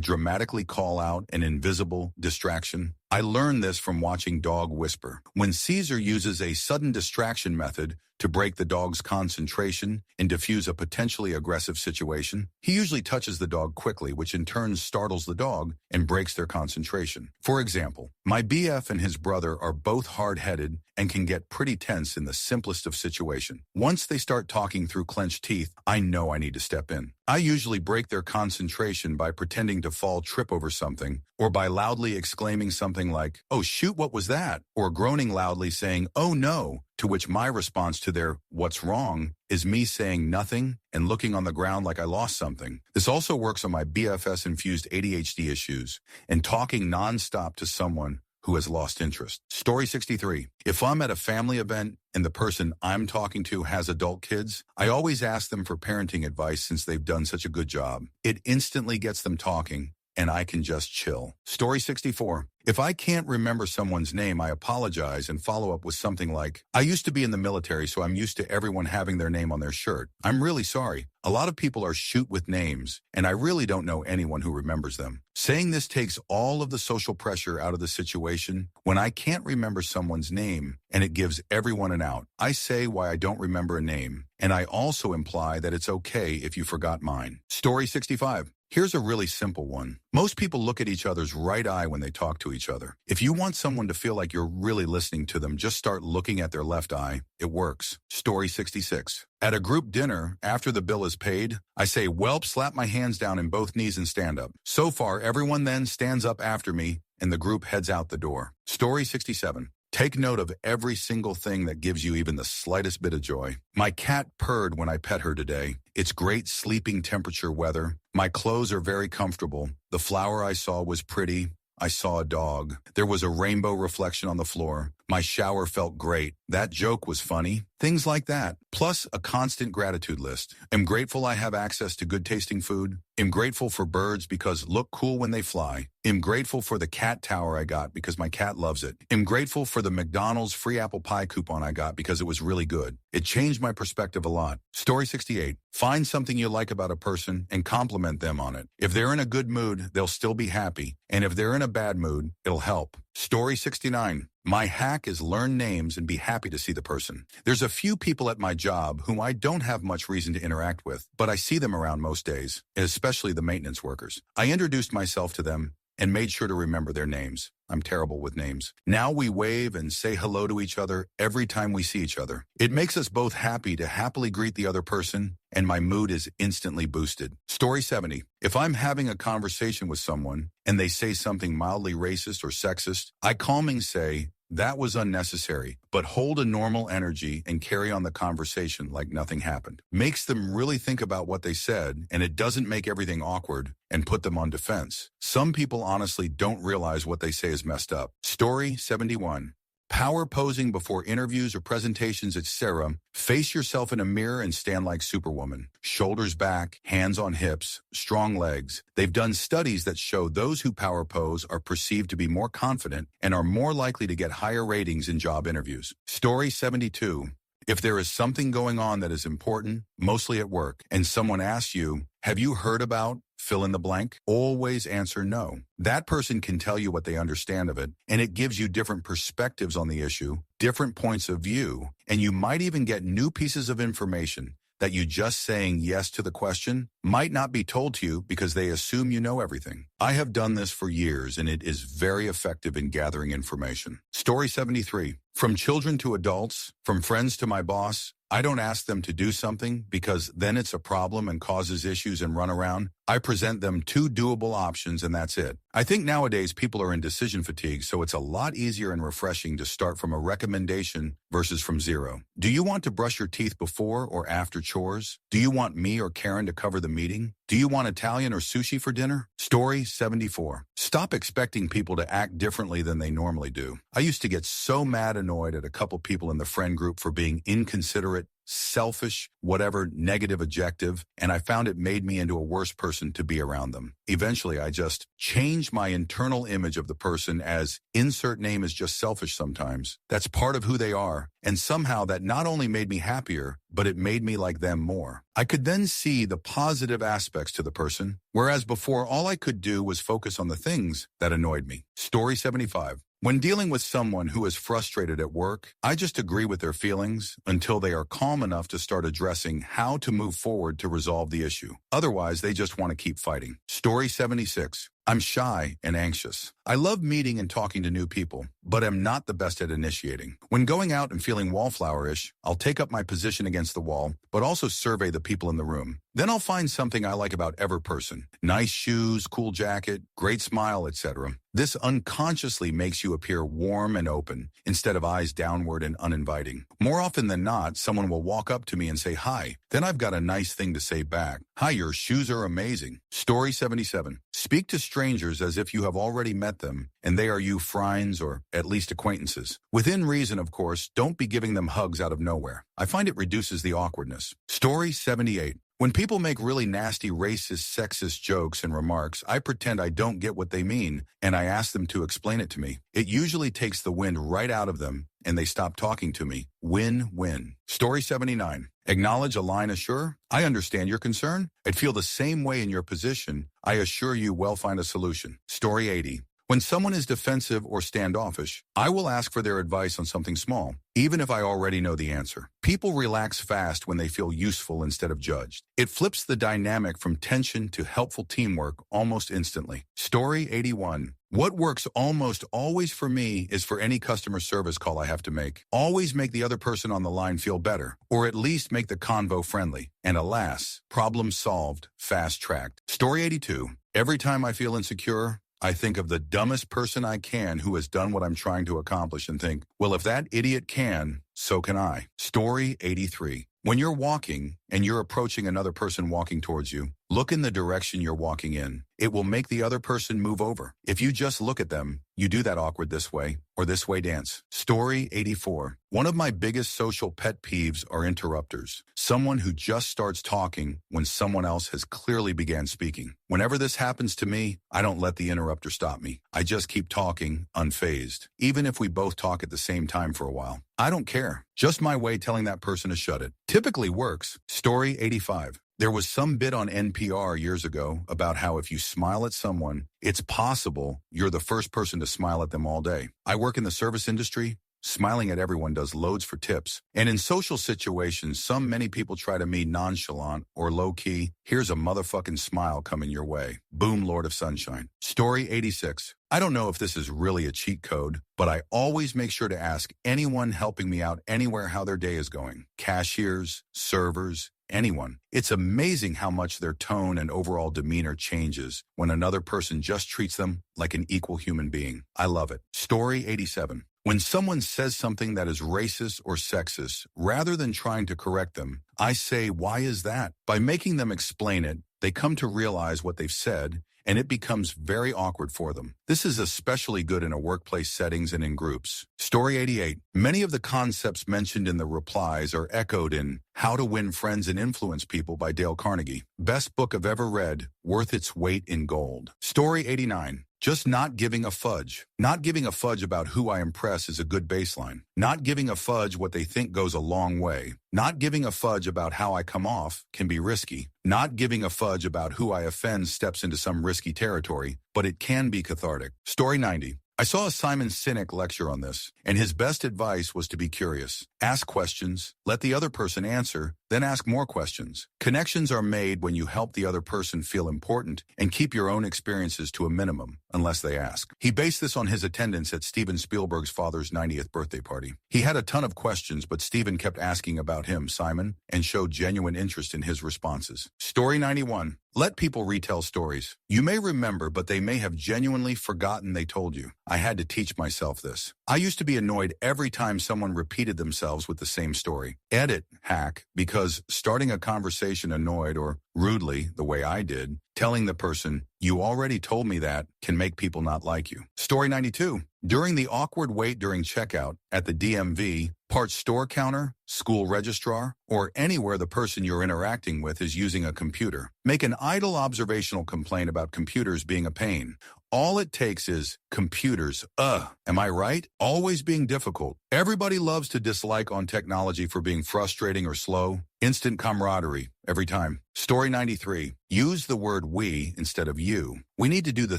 dramatically call out an invisible distraction. I learned this from watching Dog Whisper. When Caesar uses a sudden distraction method to break the dog's concentration and diffuse a potentially aggressive situation, he usually touches the dog quickly, which in turn startles the dog and breaks their concentration. For example, my BF and his brother are both hard-headed and can get pretty tense in the simplest of situations. Once they start talking through clenched teeth, I know I need to step in. I usually break their concentration by pretending to fall, trip over something, or by loudly exclaiming something like, "Oh shoot, what was that?" or groaning loudly saying, "Oh no," to which my response to their "what's wrong" is me saying nothing and looking on the ground like I lost something. This also works on my BFS-infused ADHD issues and talking nonstop to someone who has lost interest. Story 63. If I'm at a family event and the person I'm talking to has adult kids, I always ask them for parenting advice since they've done such a good job. It instantly gets them talking, and I can just chill. Story 64. If I can't remember someone's name, I apologize and follow up with something like, I used to be in the military, so I'm used to everyone having their name on their shirt. I'm really sorry. A lot of people are shoot with names, and I really don't know anyone who remembers them. Saying this takes all of the social pressure out of the situation. When I can't remember someone's name, and it gives everyone an out, I say why I don't remember a name, and I also imply that it's okay if you forgot mine. Story 65. Here's a really simple one. Most people look at each other's right eye when they talk to each other. If you want someone to feel like you're really listening to them, just start looking at their left eye. It works. Story 66. At a group dinner, after the bill is paid, I say, "Welp," slap my hands down in both knees and stand up. So far, everyone then stands up after me, and the group heads out the door. Story 67. Take note of every single thing that gives you even the slightest bit of joy. My cat purred when I pet her today. It's great sleeping temperature weather. My clothes are very comfortable. The flower I saw was pretty. I saw a dog. There was a rainbow reflection on the floor. My shower felt great. That joke was funny. Things like that. Plus a constant gratitude list. Am grateful I have access to good tasting food. Am grateful for birds because look cool when they fly. Am grateful for the cat tower I got because my cat loves it. Am grateful for the McDonald's free apple pie coupon I got because it was really good. It changed my perspective a lot. Story 68. Find something you like about a person and compliment them on it. If they're in a good mood, they'll still be happy. And if they're in a bad mood, it'll help. Story 69. My hack is learn names and be happy to see the person. There's a few people at my job whom I don't have much reason to interact with, but I see them around most days, especially the maintenance workers. I introduced myself to them and made sure to remember their names. I'm terrible with names. Now we wave and say hello to each other every time we see each other. It makes us both happy to happily greet the other person, and my mood is instantly boosted. Story 70. If I'm having a conversation with someone and they say something mildly racist or sexist, I calmingly say, "That was unnecessary," but hold a normal energy and carry on the conversation like nothing happened. Makes them really think about what they said, and it doesn't make everything awkward and put them on defense. Some people honestly don't realize what they say is messed up. Story 71. Power posing before interviews or presentations, etc. Face yourself in a mirror and stand like Superwoman. Shoulders back, hands on hips, strong legs. They've done studies that show those who power pose are perceived to be more confident and are more likely to get higher ratings in job interviews. Story 72. If there is something going on that is important, mostly at work, and someone asks you, "Have you heard about fill in the blank?" Always answer no. That person can tell you what they understand of it, and it gives you different perspectives on the issue, different points of view, and you might even get new pieces of information that you just saying yes to the question might not be told to you because they assume you know everything. I have done this for years, and it is very effective in gathering information. Story 73. From children to adults, from friends to my boss, I don't ask them to do something because then it's a problem and causes issues and run around. I present them two doable options and that's it. I think nowadays people are in decision fatigue, so it's a lot easier and refreshing to start from a recommendation versus from zero. Do you want to brush your teeth before or after chores? Do you want me or Karen to cover the meeting? Do you want Italian or sushi for dinner? Story 74. Stop expecting people to act differently than they normally do. I used to get so mad annoyed at a couple people in the friend group for being inconsiderate, selfish, whatever negative adjective, and I found it made me into a worse person to be around them. Eventually, I just changed my internal image of the person as insert name is just selfish sometimes. That's part of who they are, and somehow that not only made me happier, but it made me like them more. I could then see the positive aspects to the person, whereas before all I could do was focus on the things that annoyed me. Story 75. When dealing with someone who is frustrated at work, I just agree with their feelings until they are calm enough to start addressing how to move forward to resolve the issue. Otherwise, they just want to keep fighting. Story 76. I'm shy and anxious. I love meeting and talking to new people, but am not the best at initiating. When going out and feeling wallflower-ish, I'll take up my position against the wall, but also survey the people in the room. Then I'll find something I like about every person. Nice shoes, cool jacket, great smile, etc. This unconsciously makes you appear warm and open, instead of eyes downward and uninviting. More often than not, someone will walk up to me and say hi. Then I've got a nice thing to say back. "Hi, your shoes are amazing." Story 77. Speak to strangers strangers as if you have already met them and they are you friends or at least acquaintances. Within reason, of course, don't be giving them hugs out of nowhere. I find it reduces the awkwardness. Story 78. When people make really nasty racist, sexist jokes and remarks, I pretend I don't get what they mean, and I ask them to explain it to me. It usually takes the wind right out of them, and they stop talking to me. Win-win. Story 79. Acknowledge a line assure. I understand your concern. I'd feel the same way in your position. I assure you we'll find a solution. Story 80. When someone is defensive or standoffish, I will ask for their advice on something small, even if I already know the answer. People relax fast when they feel useful instead of judged. It flips the dynamic from tension to helpful teamwork almost instantly. Story 81. What works almost always for me is for any customer service call I have to make. Always make the other person on the line feel better, or at least make the convo friendly. And alas, problem solved, fast-tracked. Story 82. Every time I feel insecure, I think of the dumbest person I can who has done what I'm trying to accomplish and think, well, if that idiot can, so can I. Story 83. When you're walking and you're approaching another person walking towards you, look in the direction you're walking in. It will make the other person move over. If you just look at them, you do that awkward this way or this way dance. Story 84. One of my biggest social pet peeves are interrupters. Someone who just starts talking when someone else has clearly began speaking. Whenever this happens to me, I don't let the interrupter stop me. I just keep talking, unfazed. Even if we both talk at the same time for a while. I don't care. Just my way telling that person to shut it. Typically works. Story 85. There was some bit on NPR years ago about how if you smile at someone, it's possible you're the first person to smile at them all day. I work in the service industry. Smiling at everyone does loads for tips. And in social situations, many people try to be nonchalant or low-key. Here's a motherfucking smile coming your way. Boom, Lord of Sunshine. Story 86. I don't know if this is really a cheat code, but I always make sure to ask anyone helping me out anywhere how their day is going. Cashiers, servers, anyone. It's amazing how much their tone and overall demeanor changes when another person just treats them like an equal human being. I love it. Story 87. When someone says something that is racist or sexist, rather than trying to correct them, I say, why is that? By making them explain it, they come to realize what they've said, and it becomes very awkward for them. This is especially good in a workplace settings and in groups. Story 88. Many of the concepts mentioned in the replies are echoed in How to Win Friends and Influence People by Dale Carnegie. Best book I've ever read, worth its weight in gold. Story 89. Just not giving a fudge. Not giving a fudge about who I impress is a good baseline. Not giving a fudge what they think goes a long way. Not giving a fudge about how I come off can be risky. Not giving a fudge about who I offend steps into some risky territory, but it can be cathartic. Story 90. I saw a Simon Sinek lecture on this, and his best advice was to be curious. Ask questions, let the other person answer, then ask more questions. Connections are made when you help the other person feel important and keep your own experiences to a minimum, unless they ask. He based this on his attendance at Steven Spielberg's father's 90th birthday party. He had a ton of questions, but Steven kept asking about him, Simon, and showed genuine interest in his responses. Story 91. Let people retell stories. You may remember, but they may have genuinely forgotten they told you. I had to teach myself this. I used to be annoyed every time someone repeated themselves with the same story. Edit hack, because starting a conversation annoyed or rudely, the way I did, telling the person, you already told me that, can make people not like you. Story 92. During the awkward wait during checkout at the DMV, parts store counter, school registrar, or anywhere the person you're interacting with is using a computer, make an idle observational complaint about computers being a pain. All it takes is computers. Am I right? Always being difficult. Everybody loves to dislike on technology for being frustrating or slow. Instant camaraderie every time. Story 93. Use the word we instead of you. We need to do the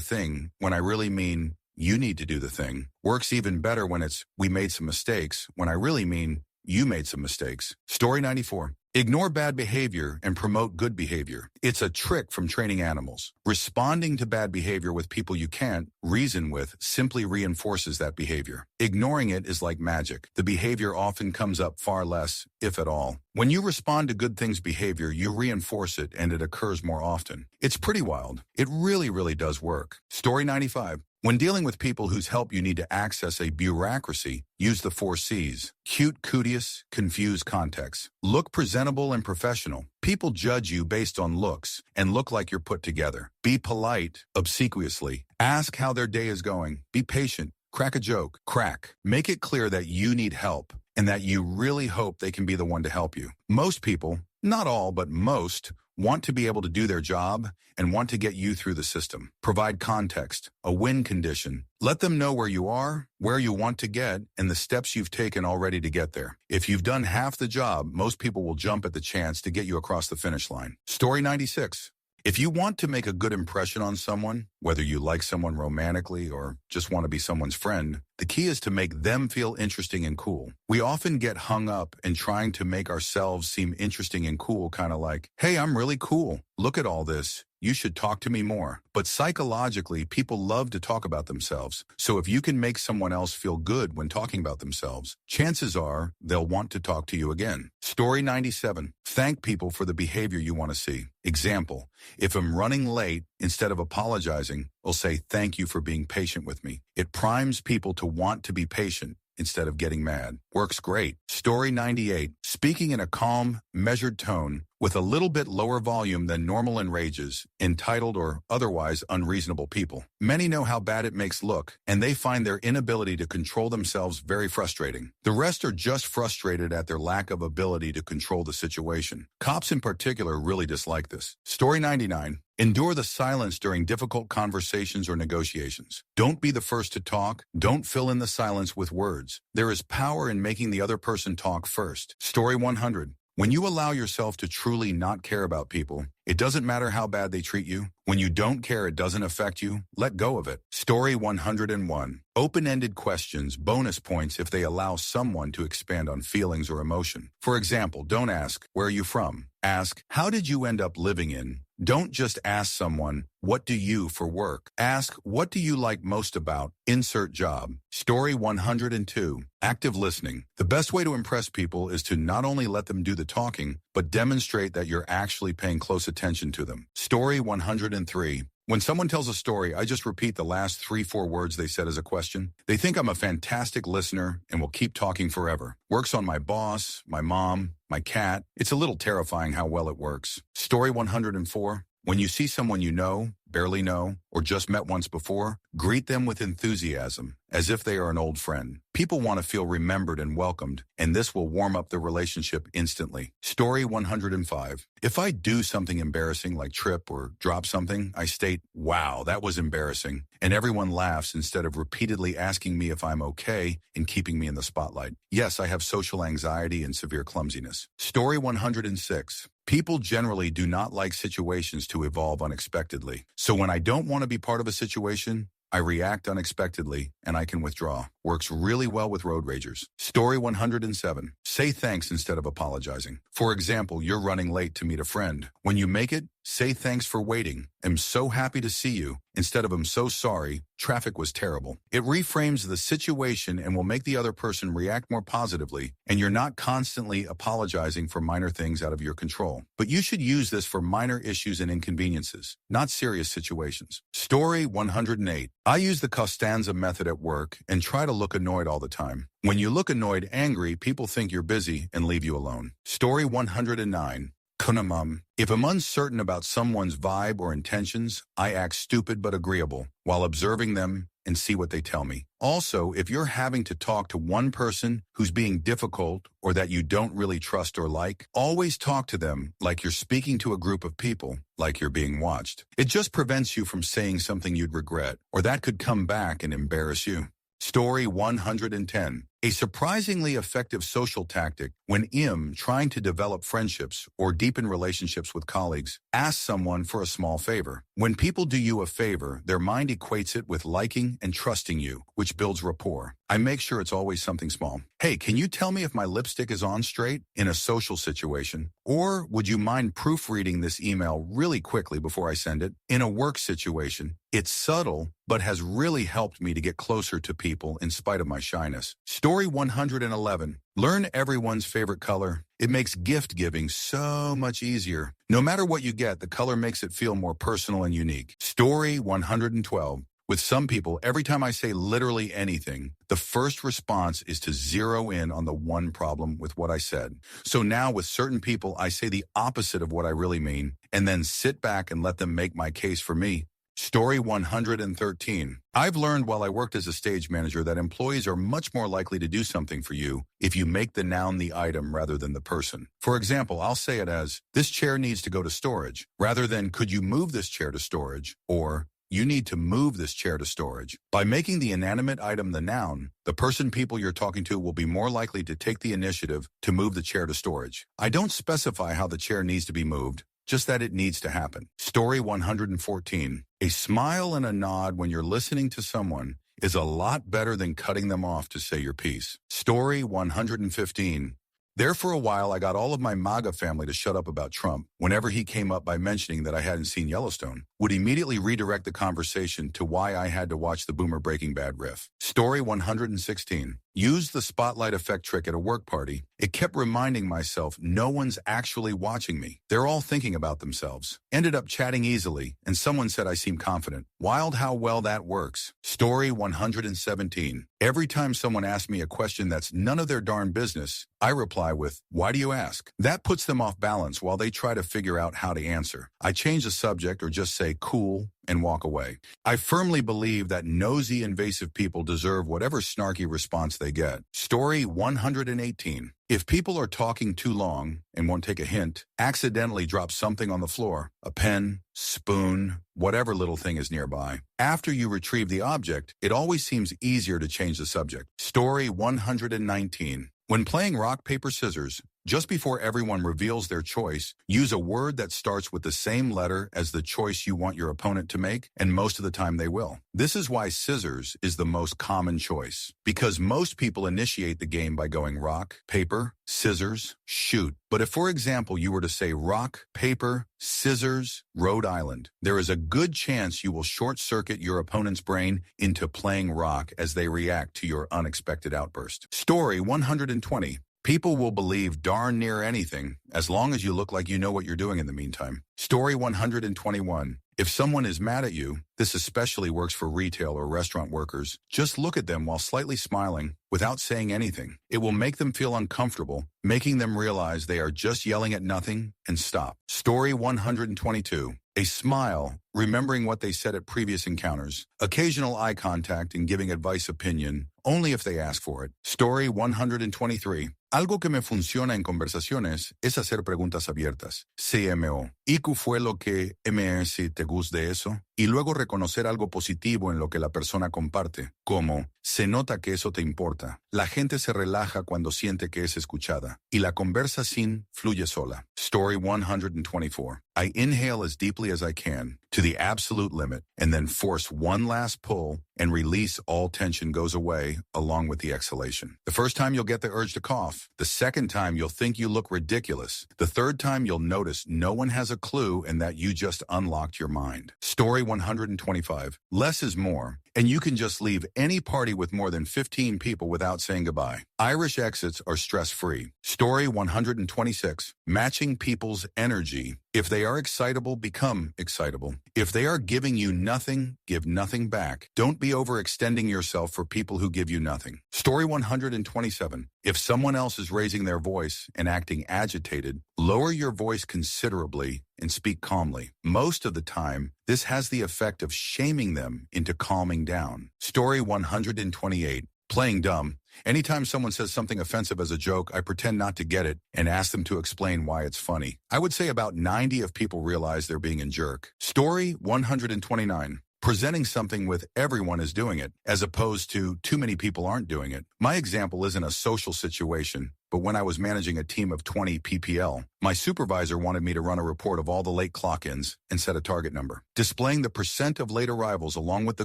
thing when I really mean you need to do the thing. Works even better when it's we made some mistakes when I really mean you made some mistakes. Story 94. Ignore bad behavior and promote good behavior. It's a trick from training animals. Responding to bad behavior with people you can't reason with simply reinforces that behavior. Ignoring it is like magic. The behavior often comes up far less, if at all. When you respond to good things' behavior, you reinforce it and it occurs more often. It's pretty wild. It really, really does work. Story 95. When dealing with people whose help you need to access a bureaucracy, use the 4 Cs. Cute, courteous, confuse context. Look presentable and professional. People judge you based on looks and look like you're put together. Be polite, obsequiously. Ask how their day is going. Be patient. Crack a joke. Crack. Make it clear that you need help and that you really hope they can be the one to help you. Most people, not all, but most, want to be able to do their job and want to get you through the system. Provide context, a win condition. Let them know where you are, where you want to get, and the steps you've taken already to get there. If you've done half the job, most people will jump at the chance to get you across the finish line. Story 96. If you want to make a good impression on someone, whether you like someone romantically or just want to be someone's friend, the key is to make them feel interesting and cool. We often get hung up in trying to make ourselves seem interesting and cool, kind of like, hey, I'm really cool. Look at all this. You should talk to me more. But psychologically, people love to talk about themselves. So if you can make someone else feel good when talking about themselves, chances are they'll want to talk to you again. Story 97. Thank people for the behavior you want to see. Example, if I'm running late, instead of apologizing, I'll say thank you for being patient with me. It primes people to want to be patient instead of getting mad. Works great. Story 98. Speaking in a calm, measured tone with a little bit lower volume than normal enrages entitled or otherwise unreasonable people. Many know how bad it makes look, and they find their inability to control themselves very frustrating. The rest are just frustrated at their lack of ability to control the situation. Cops in particular really dislike this. Story 99. Endure the silence during difficult conversations or negotiations. Don't be the first to talk. Don't fill in the silence with words. There is power in making the other person talk first. Story 100. When you allow yourself to truly not care about people, it doesn't matter how bad they treat you. When you don't care, it doesn't affect you. Let go of it. Story 101. Open-ended questions, bonus points if they allow someone to expand on feelings or emotion. For example, don't ask, where are you from? Ask, how did you end up living in? Don't just ask someone, what do you for work? Ask, what do you like most about? Insert job. Story 102. Active listening. The best way to impress people is to not only let them do the talking, but demonstrate that you're actually paying close attention to them. Story 103. When someone tells a story, I just repeat the last 3-4 words they said as a question. They think I'm a fantastic listener and will keep talking forever. Works on my boss, my mom, my cat. It's a little terrifying how well it works. Story 104. When you see someone you know, barely know, or just met once before, greet them with enthusiasm, as if they are an old friend. People want to feel remembered and welcomed, and this will warm up the relationship instantly. Story 105. If I do something embarrassing like trip or drop something, I state, wow, that was embarrassing, and everyone laughs instead of repeatedly asking me if I'm okay and keeping me in the spotlight. Yes, I have social anxiety and severe clumsiness. Story 106. People generally do not like situations to evolve unexpectedly. So when I don't want to be part of a situation, I react unexpectedly and I can withdraw. Works really well with road ragers. Story 107. Say thanks instead of apologizing. For example, you're running late to meet a friend. When you make it, say thanks for waiting. I'm so happy to see you. Instead of I'm so sorry, traffic was terrible. It reframes the situation and will make the other person react more positively, and you're not constantly apologizing for minor things out of your control. But you should use this for minor issues and inconveniences, not serious situations. Story 108. I use the Costanza method at work and try to look annoyed all the time. When you look annoyed, angry, people think you're busy and leave you alone. Story 109. Kunamum. If I'm uncertain about someone's vibe or intentions, I act stupid but agreeable while observing them and see what they tell me. Also, if you're having to talk to one person who's being difficult or that you don't really trust or like, always talk to them like you're speaking to a group of people, like you're being watched. It just prevents you from saying something you'd regret or that could come back and embarrass you. Story 110. A surprisingly effective social tactic when trying to develop friendships or deepen relationships with colleagues, ask someone for a small favor. When people do you a favor, their mind equates it with liking and trusting you, which builds rapport. I make sure it's always something small. Hey, can you tell me if my lipstick is on straight in a social situation? Or would you mind proofreading this email really quickly before I send it? In a work situation, it's subtle, but has really helped me to get closer to people in spite of my shyness. Story 111. Learn everyone's favorite color. It makes gift giving so much easier. No matter what you get, the color makes it feel more personal and unique. Story 112. With some people, every time I say literally anything, the first response is to zero in on the one problem with what I said. So now with certain people, I say the opposite of what I really mean, and then sit back and let them make my case for me. Story 113. I've learned while I worked as a stage manager that employees are much more likely to do something for you if you make the noun the item rather than the person. For example, I'll say it as, this chair needs to go to storage, rather than, could you move this chair to storage? Or, you need to move this chair to storage. By making the inanimate item the noun, the people you're talking to will be more likely to take the initiative to move the chair to storage. I don't specify how the chair needs to be moved, just that it needs to happen. Story 114. A smile and a nod when you're listening to someone is a lot better than cutting them off to say your piece. Story 115. There for a while, I got all of my MAGA family to shut up about Trump whenever he came up by mentioning that I hadn't seen Yellowstone, would immediately redirect the conversation to why I had to watch the Boomer Breaking Bad riff. Story 116. Used the spotlight effect trick at a work party. It kept reminding myself no one's actually watching me. They're all thinking about themselves. Ended up chatting easily, and someone said I seem confident. Wild how well that works. Story 117. Every time someone asks me a question that's none of their darn business, I reply with, why do you ask? That puts them off balance while they try to figure out how to answer. I change the subject or just say, cool, and walk away. I firmly believe that nosy, invasive people deserve whatever snarky response they get. Story 118. If people are talking too long and won't take a hint, accidentally drop something on the floor, a pen, spoon, whatever little thing is nearby. After you retrieve the object, it always seems easier to change the subject. Story 119. When playing rock, paper, scissors, just before everyone reveals their choice, use a word that starts with the same letter as the choice you want your opponent to make, and most of the time they will. This is why scissors is the most common choice, because most people initiate the game by going rock, paper, scissors, shoot. But if, for example, you were to say rock, paper, scissors, Rhode Island, there is a good chance you will short-circuit your opponent's brain into playing rock as they react to your unexpected outburst. Story 120. People will believe darn near anything as long as you look like you know what you're doing in the meantime. Story 121. If someone is mad at you, this especially works for retail or restaurant workers, just look at them while slightly smiling without saying anything. It will make them feel uncomfortable, making them realize they are just yelling at nothing, and stop. Story 122. A smile, remembering what they said at previous encounters, occasional eye contact and giving advice opinion, only if they ask for it. Story 123. Algo que me funciona en conversaciones es hacer preguntas abiertas. CMO. ¿Y qué fue lo que MS te gusta de eso? Y luego reconocer algo positivo en lo que la persona comparte, como, se nota que eso te importa. La gente se relaja cuando siente que es escuchada, y la conversación fluye sola. Story 124. I inhale as deeply as I can, to the absolute limit, and then force one last pull and release. All tension goes away along with the exhalation. The first time you'll get the urge to cough. The second time you'll think you look ridiculous. The third time you'll notice no one has a clue and that you just unlocked your mind. Story 125. Less is more, and you can just leave any party with more than 15 people without saying goodbye. Irish exits are stress-free. Story 126. Matching people's energy. If they are excitable, become excitable. If they are giving you nothing, give nothing back. Don't be overextending yourself for people who give you nothing. Story 127. If someone else is raising their voice and acting agitated, lower your voice considerably and speak calmly. Most of the time, this has the effect of shaming them into calming down. Story 128. Playing dumb. Anytime someone says something offensive as a joke, I pretend not to get it and ask them to explain why it's funny. I would say about 90 of people realize they're being a jerk. Story 129. Presenting something with everyone is doing it, as opposed to too many people aren't doing it. My example isn't a social situation, but when I was managing a team of 20 PPL, my supervisor wanted me to run a report of all the late clock-ins and set a target number. Displaying the percent of late arrivals along with the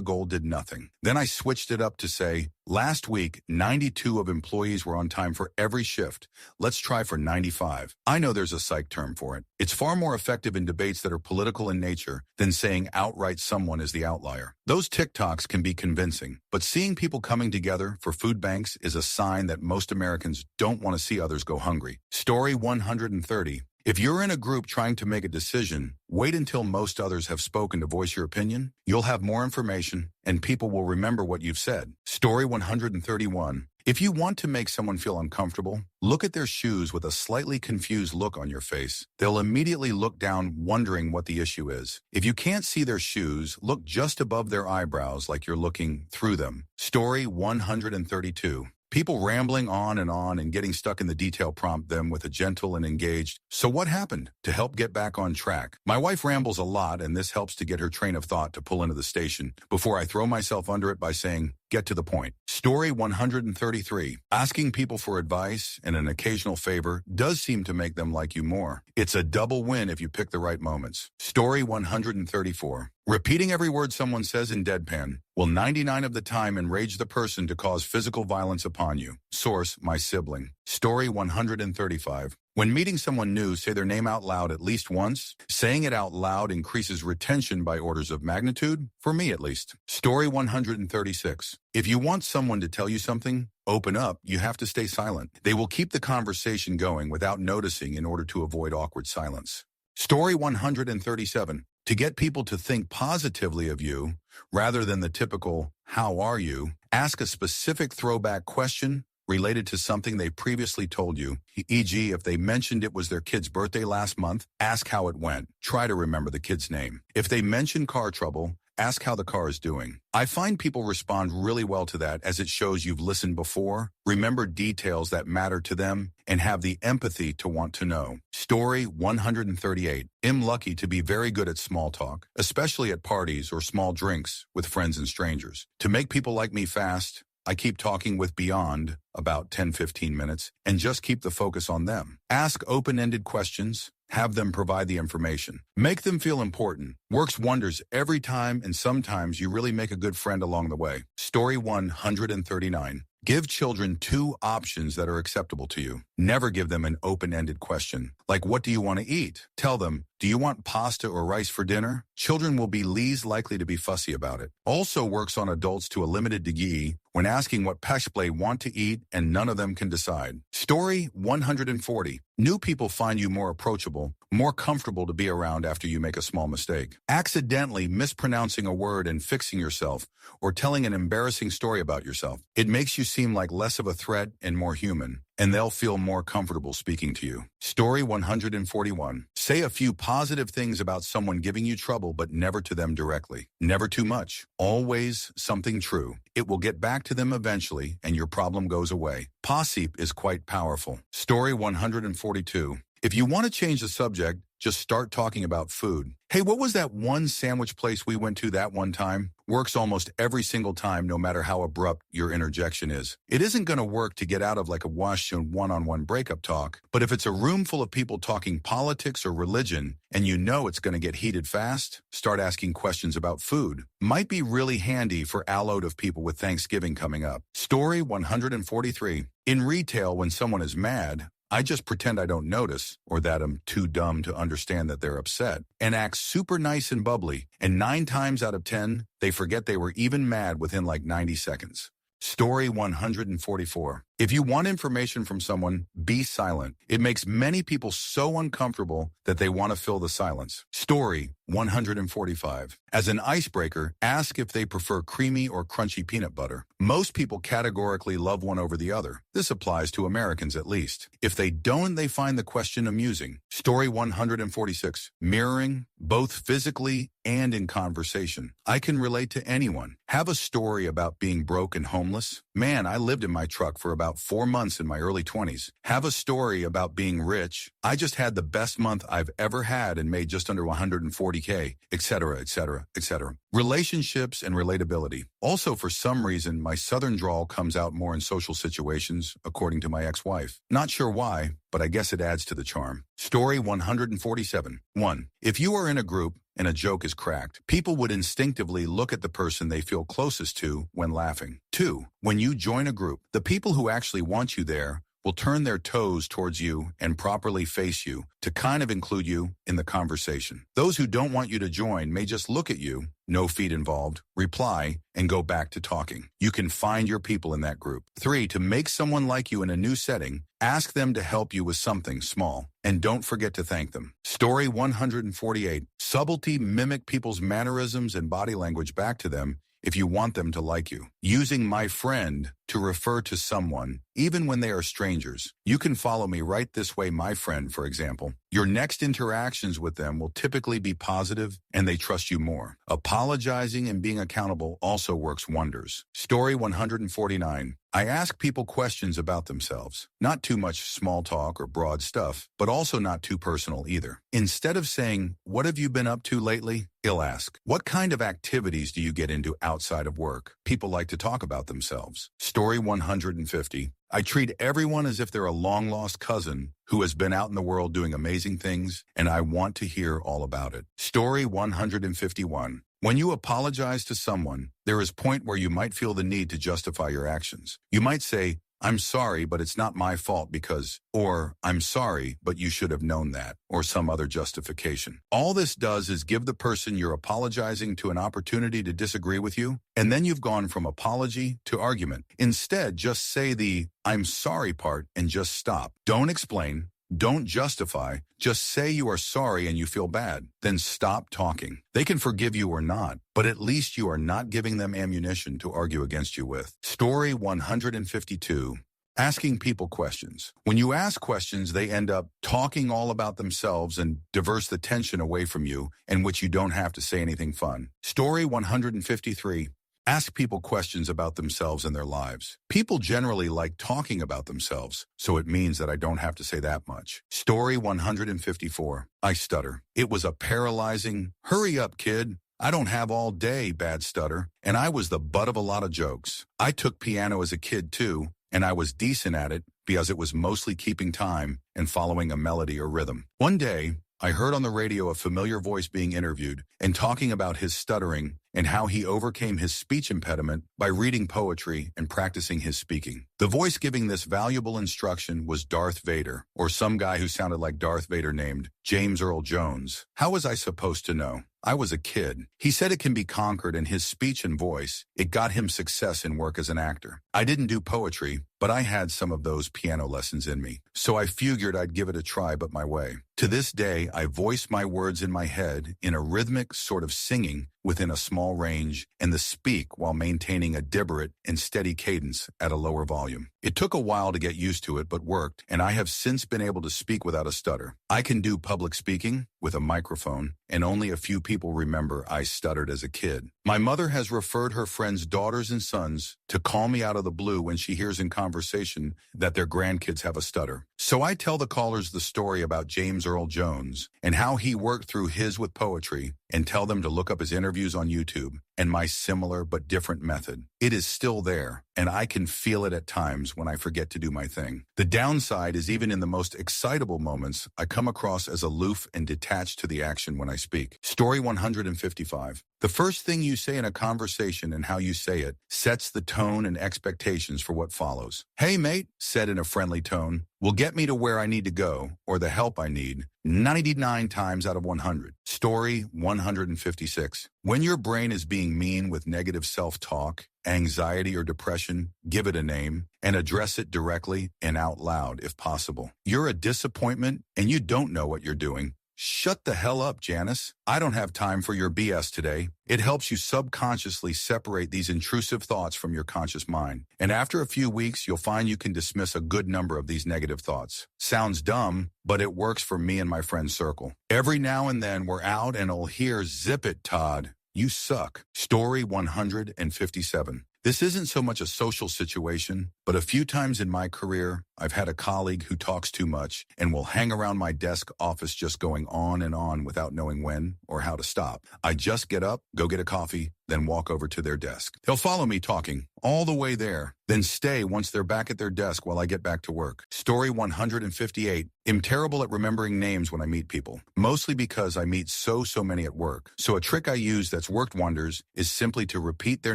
goal did nothing. Then I switched it up to say, last week, 92 of employees were on time for every shift. Let's try for 95. I know there's a psych term for it. It's far more effective in debates that are political in nature than saying outright someone is the outlier. Those TikToks can be convincing, but seeing people coming together for food banks is a sign that most Americans don't want to see others go hungry. Story 130. If you're in a group trying to make a decision, wait until most others have spoken to voice your opinion. You'll have more information, and people will remember what you've said. Story 131. If you want to make someone feel uncomfortable, look at their shoes with a slightly confused look on your face. They'll immediately look down, wondering what the issue is. If you can't see their shoes, look just above their eyebrows like you're looking through them. Story 132. People rambling on and getting stuck in the detail prompt them with a gentle and engaged, "So what happened?" to help get back on track. My wife rambles a lot, and this helps to get her train of thought to pull into the station before I throw myself under it by saying, "Get to the point." Story 133. Asking people for advice and an occasional favor does seem to make them like you more. It's a double win if you pick the right moments. Story 134. Repeating every word someone says in deadpan will 99 of the time enrage the person to cause physical violence upon you. Source, my sibling. Story 135. When meeting someone new, say their name out loud at least once. Saying it out loud increases retention by orders of magnitude, for me at least. Story 136. If you want someone to tell you something, open up, you have to stay silent. They will keep the conversation going without noticing in order to avoid awkward silence. Story 137. To get people to think positively of you, rather than the typical, "How are you?" ask a specific throwback question related to something they previously told you, e.g. if they mentioned it was their kid's birthday last month, ask how it went. Try to remember the kid's name. If they mention car trouble, ask how the car is doing. I find people respond really well to that, as it shows you've listened before, remember details that matter to them, and have the empathy to want to know. Story 138. I'm lucky to be very good at small talk, especially at parties or small drinks with friends and strangers. To make people like me fast, I keep talking with beyond about 10-15 minutes and just keep the focus on them. Ask open-ended questions. Have them provide the information. Make them feel important. Works wonders every time, and sometimes you really make a good friend along the way. Story 139. Give children two options that are acceptable to you. Never give them an open-ended question, like, "What do you want to eat?" Tell them, "Do you want pasta or rice for dinner?" Children will be least likely to be fussy about it. Also works on adults to a limited degree when asking what they want to eat and none of them can decide. Story 140. New people find you more approachable, more comfortable to be around after you make a small mistake. Accidentally mispronouncing a word and fixing yourself, or telling an embarrassing story about yourself. It makes you seem like less of a threat and more human, and they'll feel more comfortable speaking to you. Story 141. Say a few positive things about someone giving you trouble, but never to them directly. Never too much. Always something true. It will get back to them eventually, and your problem goes away. Possiep is quite powerful. Story 142. If you want to change the subject, just start talking about food. "Hey, what was that one sandwich place we went to that one time?" Works almost every single time, no matter how abrupt your interjection is. It isn't going to work to get out of like a one-on-one breakup talk, but if it's a room full of people talking politics or religion, and you know it's going to get heated fast, start asking questions about food. Might be really handy for a load of people with Thanksgiving coming up. Story 143. In retail, when someone is mad, I just pretend I don't notice, or that I'm too dumb to understand that they're upset, and act super nice and bubbly, and 9 times out of 10, they forget they were even mad within like 90 seconds. Story 144. If you want information from someone, be silent. It makes many people so uncomfortable that they want to fill the silence. Story 145. As an icebreaker, ask if they prefer creamy or crunchy peanut butter. Most people categorically love one over the other. This applies to Americans at least. If they don't, they find the question amusing. Story 146. Mirroring, both physically and in conversation. I can relate to anyone. Have a story about being broke and homeless. Man, I lived in my truck for about 4 months in my early 20s. Have a story about being rich. I just had the best month I've ever had and made just under 140K, etc., etc., etc. Relationships and relatability. Also, for some reason, my southern drawl comes out more in social situations, according to my ex-wife. Not sure why, but I guess it adds to the charm. Story 147. 1. If you are in a group and a joke is cracked, people would instinctively look at the person they feel closest to when laughing. 2. When you join a group, the people who actually want you there will turn their toes towards you and properly face you to kind of include you in the conversation. Those who don't want you to join may just look at you, no feet involved, reply, and go back to talking. You can find your people in that group. 3, to make someone like you in a new setting, ask them to help you with something small, and don't forget to thank them. Story 148. Subtlety: mimic people's mannerisms and body language back to them if you want them to like you. Using my friend to refer to someone, even when they are strangers. You can follow me right this way, my friend, for example. Your next interactions with them will typically be positive and they trust you more. Apologizing and being accountable also works wonders. Story 149. I ask people questions about themselves. Not too much small talk or broad stuff, but also not too personal either. Instead of saying, "What have you been up to lately?" I'll ask, "What kind of activities do you get into outside of work?" People like to talk about themselves. Story 150. I treat everyone as if they're a long-lost cousin who has been out in the world doing amazing things, and I want to hear all about it. Story 151. When you apologize to someone, there is a point where you might feel the need to justify your actions. You might say, "I'm sorry, but it's not my fault because," or "I'm sorry, but you should have known that," or some other justification. All this does is give the person you're apologizing to an opportunity to disagree with you, and then you've gone from apology to argument. Instead, just say the "I'm sorry" part and just stop. Don't explain. Don't justify. Just say you are sorry and you feel bad. Then stop talking. They can forgive you or not, but at least you are not giving them ammunition to argue against you with. Story 152. Asking people questions. When you ask questions, they end up talking all about themselves and diverts the tension away from you, in which you don't have to say anything fun. Story 153. Ask people questions about themselves and their lives. People generally like talking about themselves, so it means that I don't have to say that much. Story 154. I stutter. It was a paralyzing, "Hurry up, kid. I don't have all day," bad stutter, and I was the butt of a lot of jokes. I took piano as a kid too, and I was decent at it because it was mostly keeping time and following a melody or rhythm. One day, I heard on the radio a familiar voice being interviewed and talking about his stuttering and how he overcame his speech impediment by reading poetry and practicing his speaking. The voice giving this valuable instruction was Darth Vader, or some guy who sounded like Darth Vader named James Earl Jones. How was I supposed to know? I was a kid. He said it can be conquered, and his speech and voice, it got him success in work as an actor. I didn't do poetry, but I had some of those piano lessons in me. So I figured I'd give it a try, but my way. To this day, I voice my words in my head in a rhythmic sort of singing within a small range, and the speak while maintaining a deliberate and steady cadence at a lower volume. It took a while to get used to it, but worked, and I have since been able to speak without a stutter. I can do public speaking with a microphone, and only a few people remember I stuttered as a kid. My mother has referred her friends' daughters and sons to call me out of the blue when she hears in conversation that their grandkids have a stutter. So I tell the callers the story about James Earl Jones and how he worked through his with poetry, and tell them to look up his interviews on YouTube and my similar but different method. It is still there, and I can feel it at times when I forget to do my thing. The downside is even in the most excitable moments, I come across as aloof and detached to the action when I speak. Story 155. The first thing you say in a conversation and how you say it sets the tone and expectations for what follows. "Hey, mate," said in a friendly tone, "will get me to where I need to go or the help I need 99 times out of 100. Story 156. When your brain is being mean with negative self-talk, anxiety, or depression, give it a name and address it directly and out loud if possible. You're a disappointment and you don't know what you're doing. Shut the hell up, Janice. I don't have time for your BS today. It helps you subconsciously separate these intrusive thoughts from your conscious mind. And after a few weeks, you'll find you can dismiss a good number of these negative thoughts. Sounds dumb, but it works for me and my friend circle. Every now and then we're out and I'll hear, "Zip it, Todd. You suck." Story 157. This isn't so much a social situation, but a few times in my career, I've had a colleague who talks too much and will hang around my desk office just going on and on without knowing when or how to stop. I just get up, go get a coffee, then walk over to their desk. They'll follow me talking all the way there, then stay once they're back at their desk while I get back to work. Story 158. I'm terrible at remembering names when I meet people, mostly because I meet so many at work. So a trick I use that's worked wonders is simply to repeat their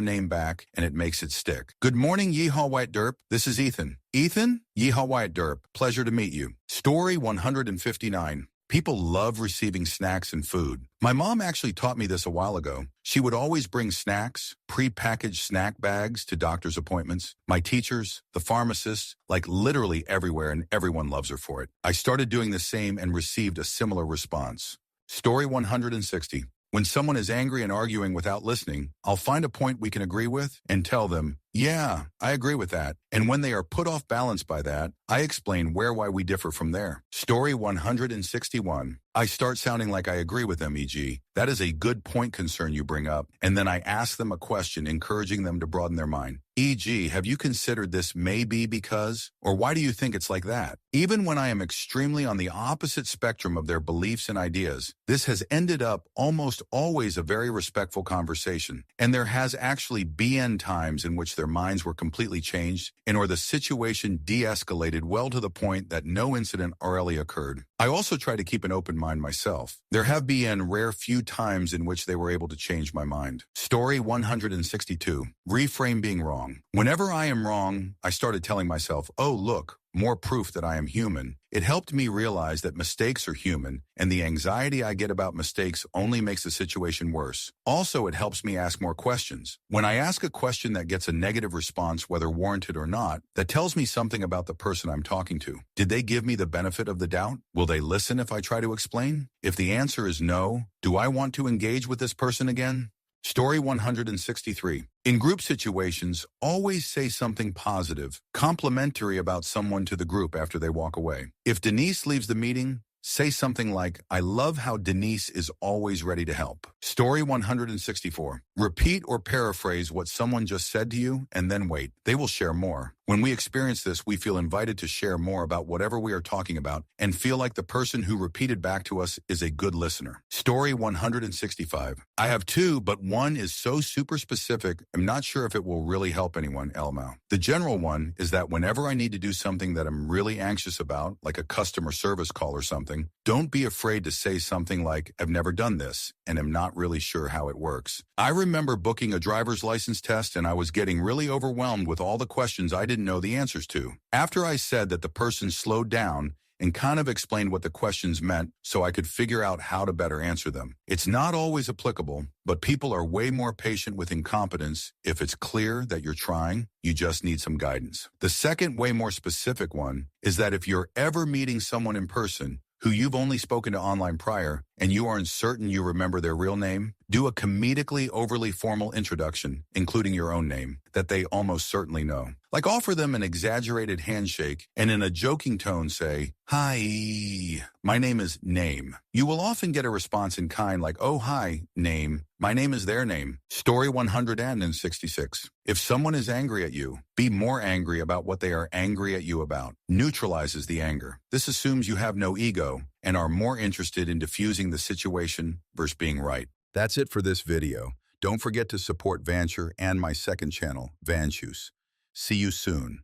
name back, and it makes it stick. "Good morning, yeehaw white derp. This is Ethan." Ethan, yeehaw Wyatt Derp, pleasure to meet you. Story 159. People love receiving snacks and food. My mom actually taught me this a while ago. She would always bring snacks, pre-packaged snack bags to doctor's appointments. My teachers, the pharmacists, like literally everywhere, and everyone loves her for it. I started doing the same and received a similar response. Story 160. When someone is angry and arguing without listening, I'll find a point we can agree with and tell them, yeah, I agree with that. And when they are put off balance by that, I explain why we differ from there. Story 161. I start sounding like I agree with them, e.g., that is a good point concern you bring up, and then I ask them a question encouraging them to broaden their mind. E.g., have you considered this may be because, or why do you think it's like that? Even when I am extremely on the opposite spectrum of their beliefs and ideas, this has ended up almost always a very respectful conversation, and there has actually been times in which their minds were completely changed and or the situation de-escalated well to the point that no incident really occurred. I also try to keep an open mind myself. There have been rare few times in which they were able to change my mind. Story 162. Reframe being wrong. Whenever I am wrong, I started telling myself, oh, look, more proof that I am human. It helped me realize that mistakes are human, and the anxiety I get about mistakes only makes the situation worse. Also, it helps me ask more questions. When I ask a question that gets a negative response, whether warranted or not, that tells me something about the person I'm talking to. Did they give me the benefit of the doubt? Will they listen if I try to explain? If the answer is no, do I want to engage with this person again? Story 163. In group situations, always say something positive, complimentary about someone to the group after they walk away. If Denise leaves the meeting, say something like, I love how Denise is always ready to help. Story 164. Repeat or paraphrase what someone just said to you and then wait. They will share more. When we experience this, we feel invited to share more about whatever we are talking about and feel like the person who repeated back to us is a good listener. Story 165. I have two, but one is so super specific, I'm not sure if it will really help anyone, LMAO. The general one is that whenever I need to do something that I'm really anxious about, like a customer service call or something, don't be afraid to say something like, I've never done this and am not really sure how it works. I remember booking a driver's license test and I was getting really overwhelmed with all the questions I didn't know the answers to. After I said that, the person slowed down and kind of explained what the questions meant so I could figure out how to better answer them. It's not always applicable, but people are way more patient with incompetence if it's clear that you're trying, you just need some guidance. The second, way more specific one is that if you're ever meeting someone in person who you've only spoken to online prior, and you aren't certain you remember their real name, do a comedically overly formal introduction, including your own name, that they almost certainly know. Like offer them an exaggerated handshake and in a joking tone say, hi, my name is Name. You will often get a response in kind like, oh, hi, Name. My name is their name. Story 166. If someone is angry at you, be more angry about what they are angry at you about. Neutralizes the anger. This assumes you have no ego and are more interested in diffusing the situation versus being right. That's it for this video. Don't forget to support Vancher and my second channel, Vanchus. See you soon.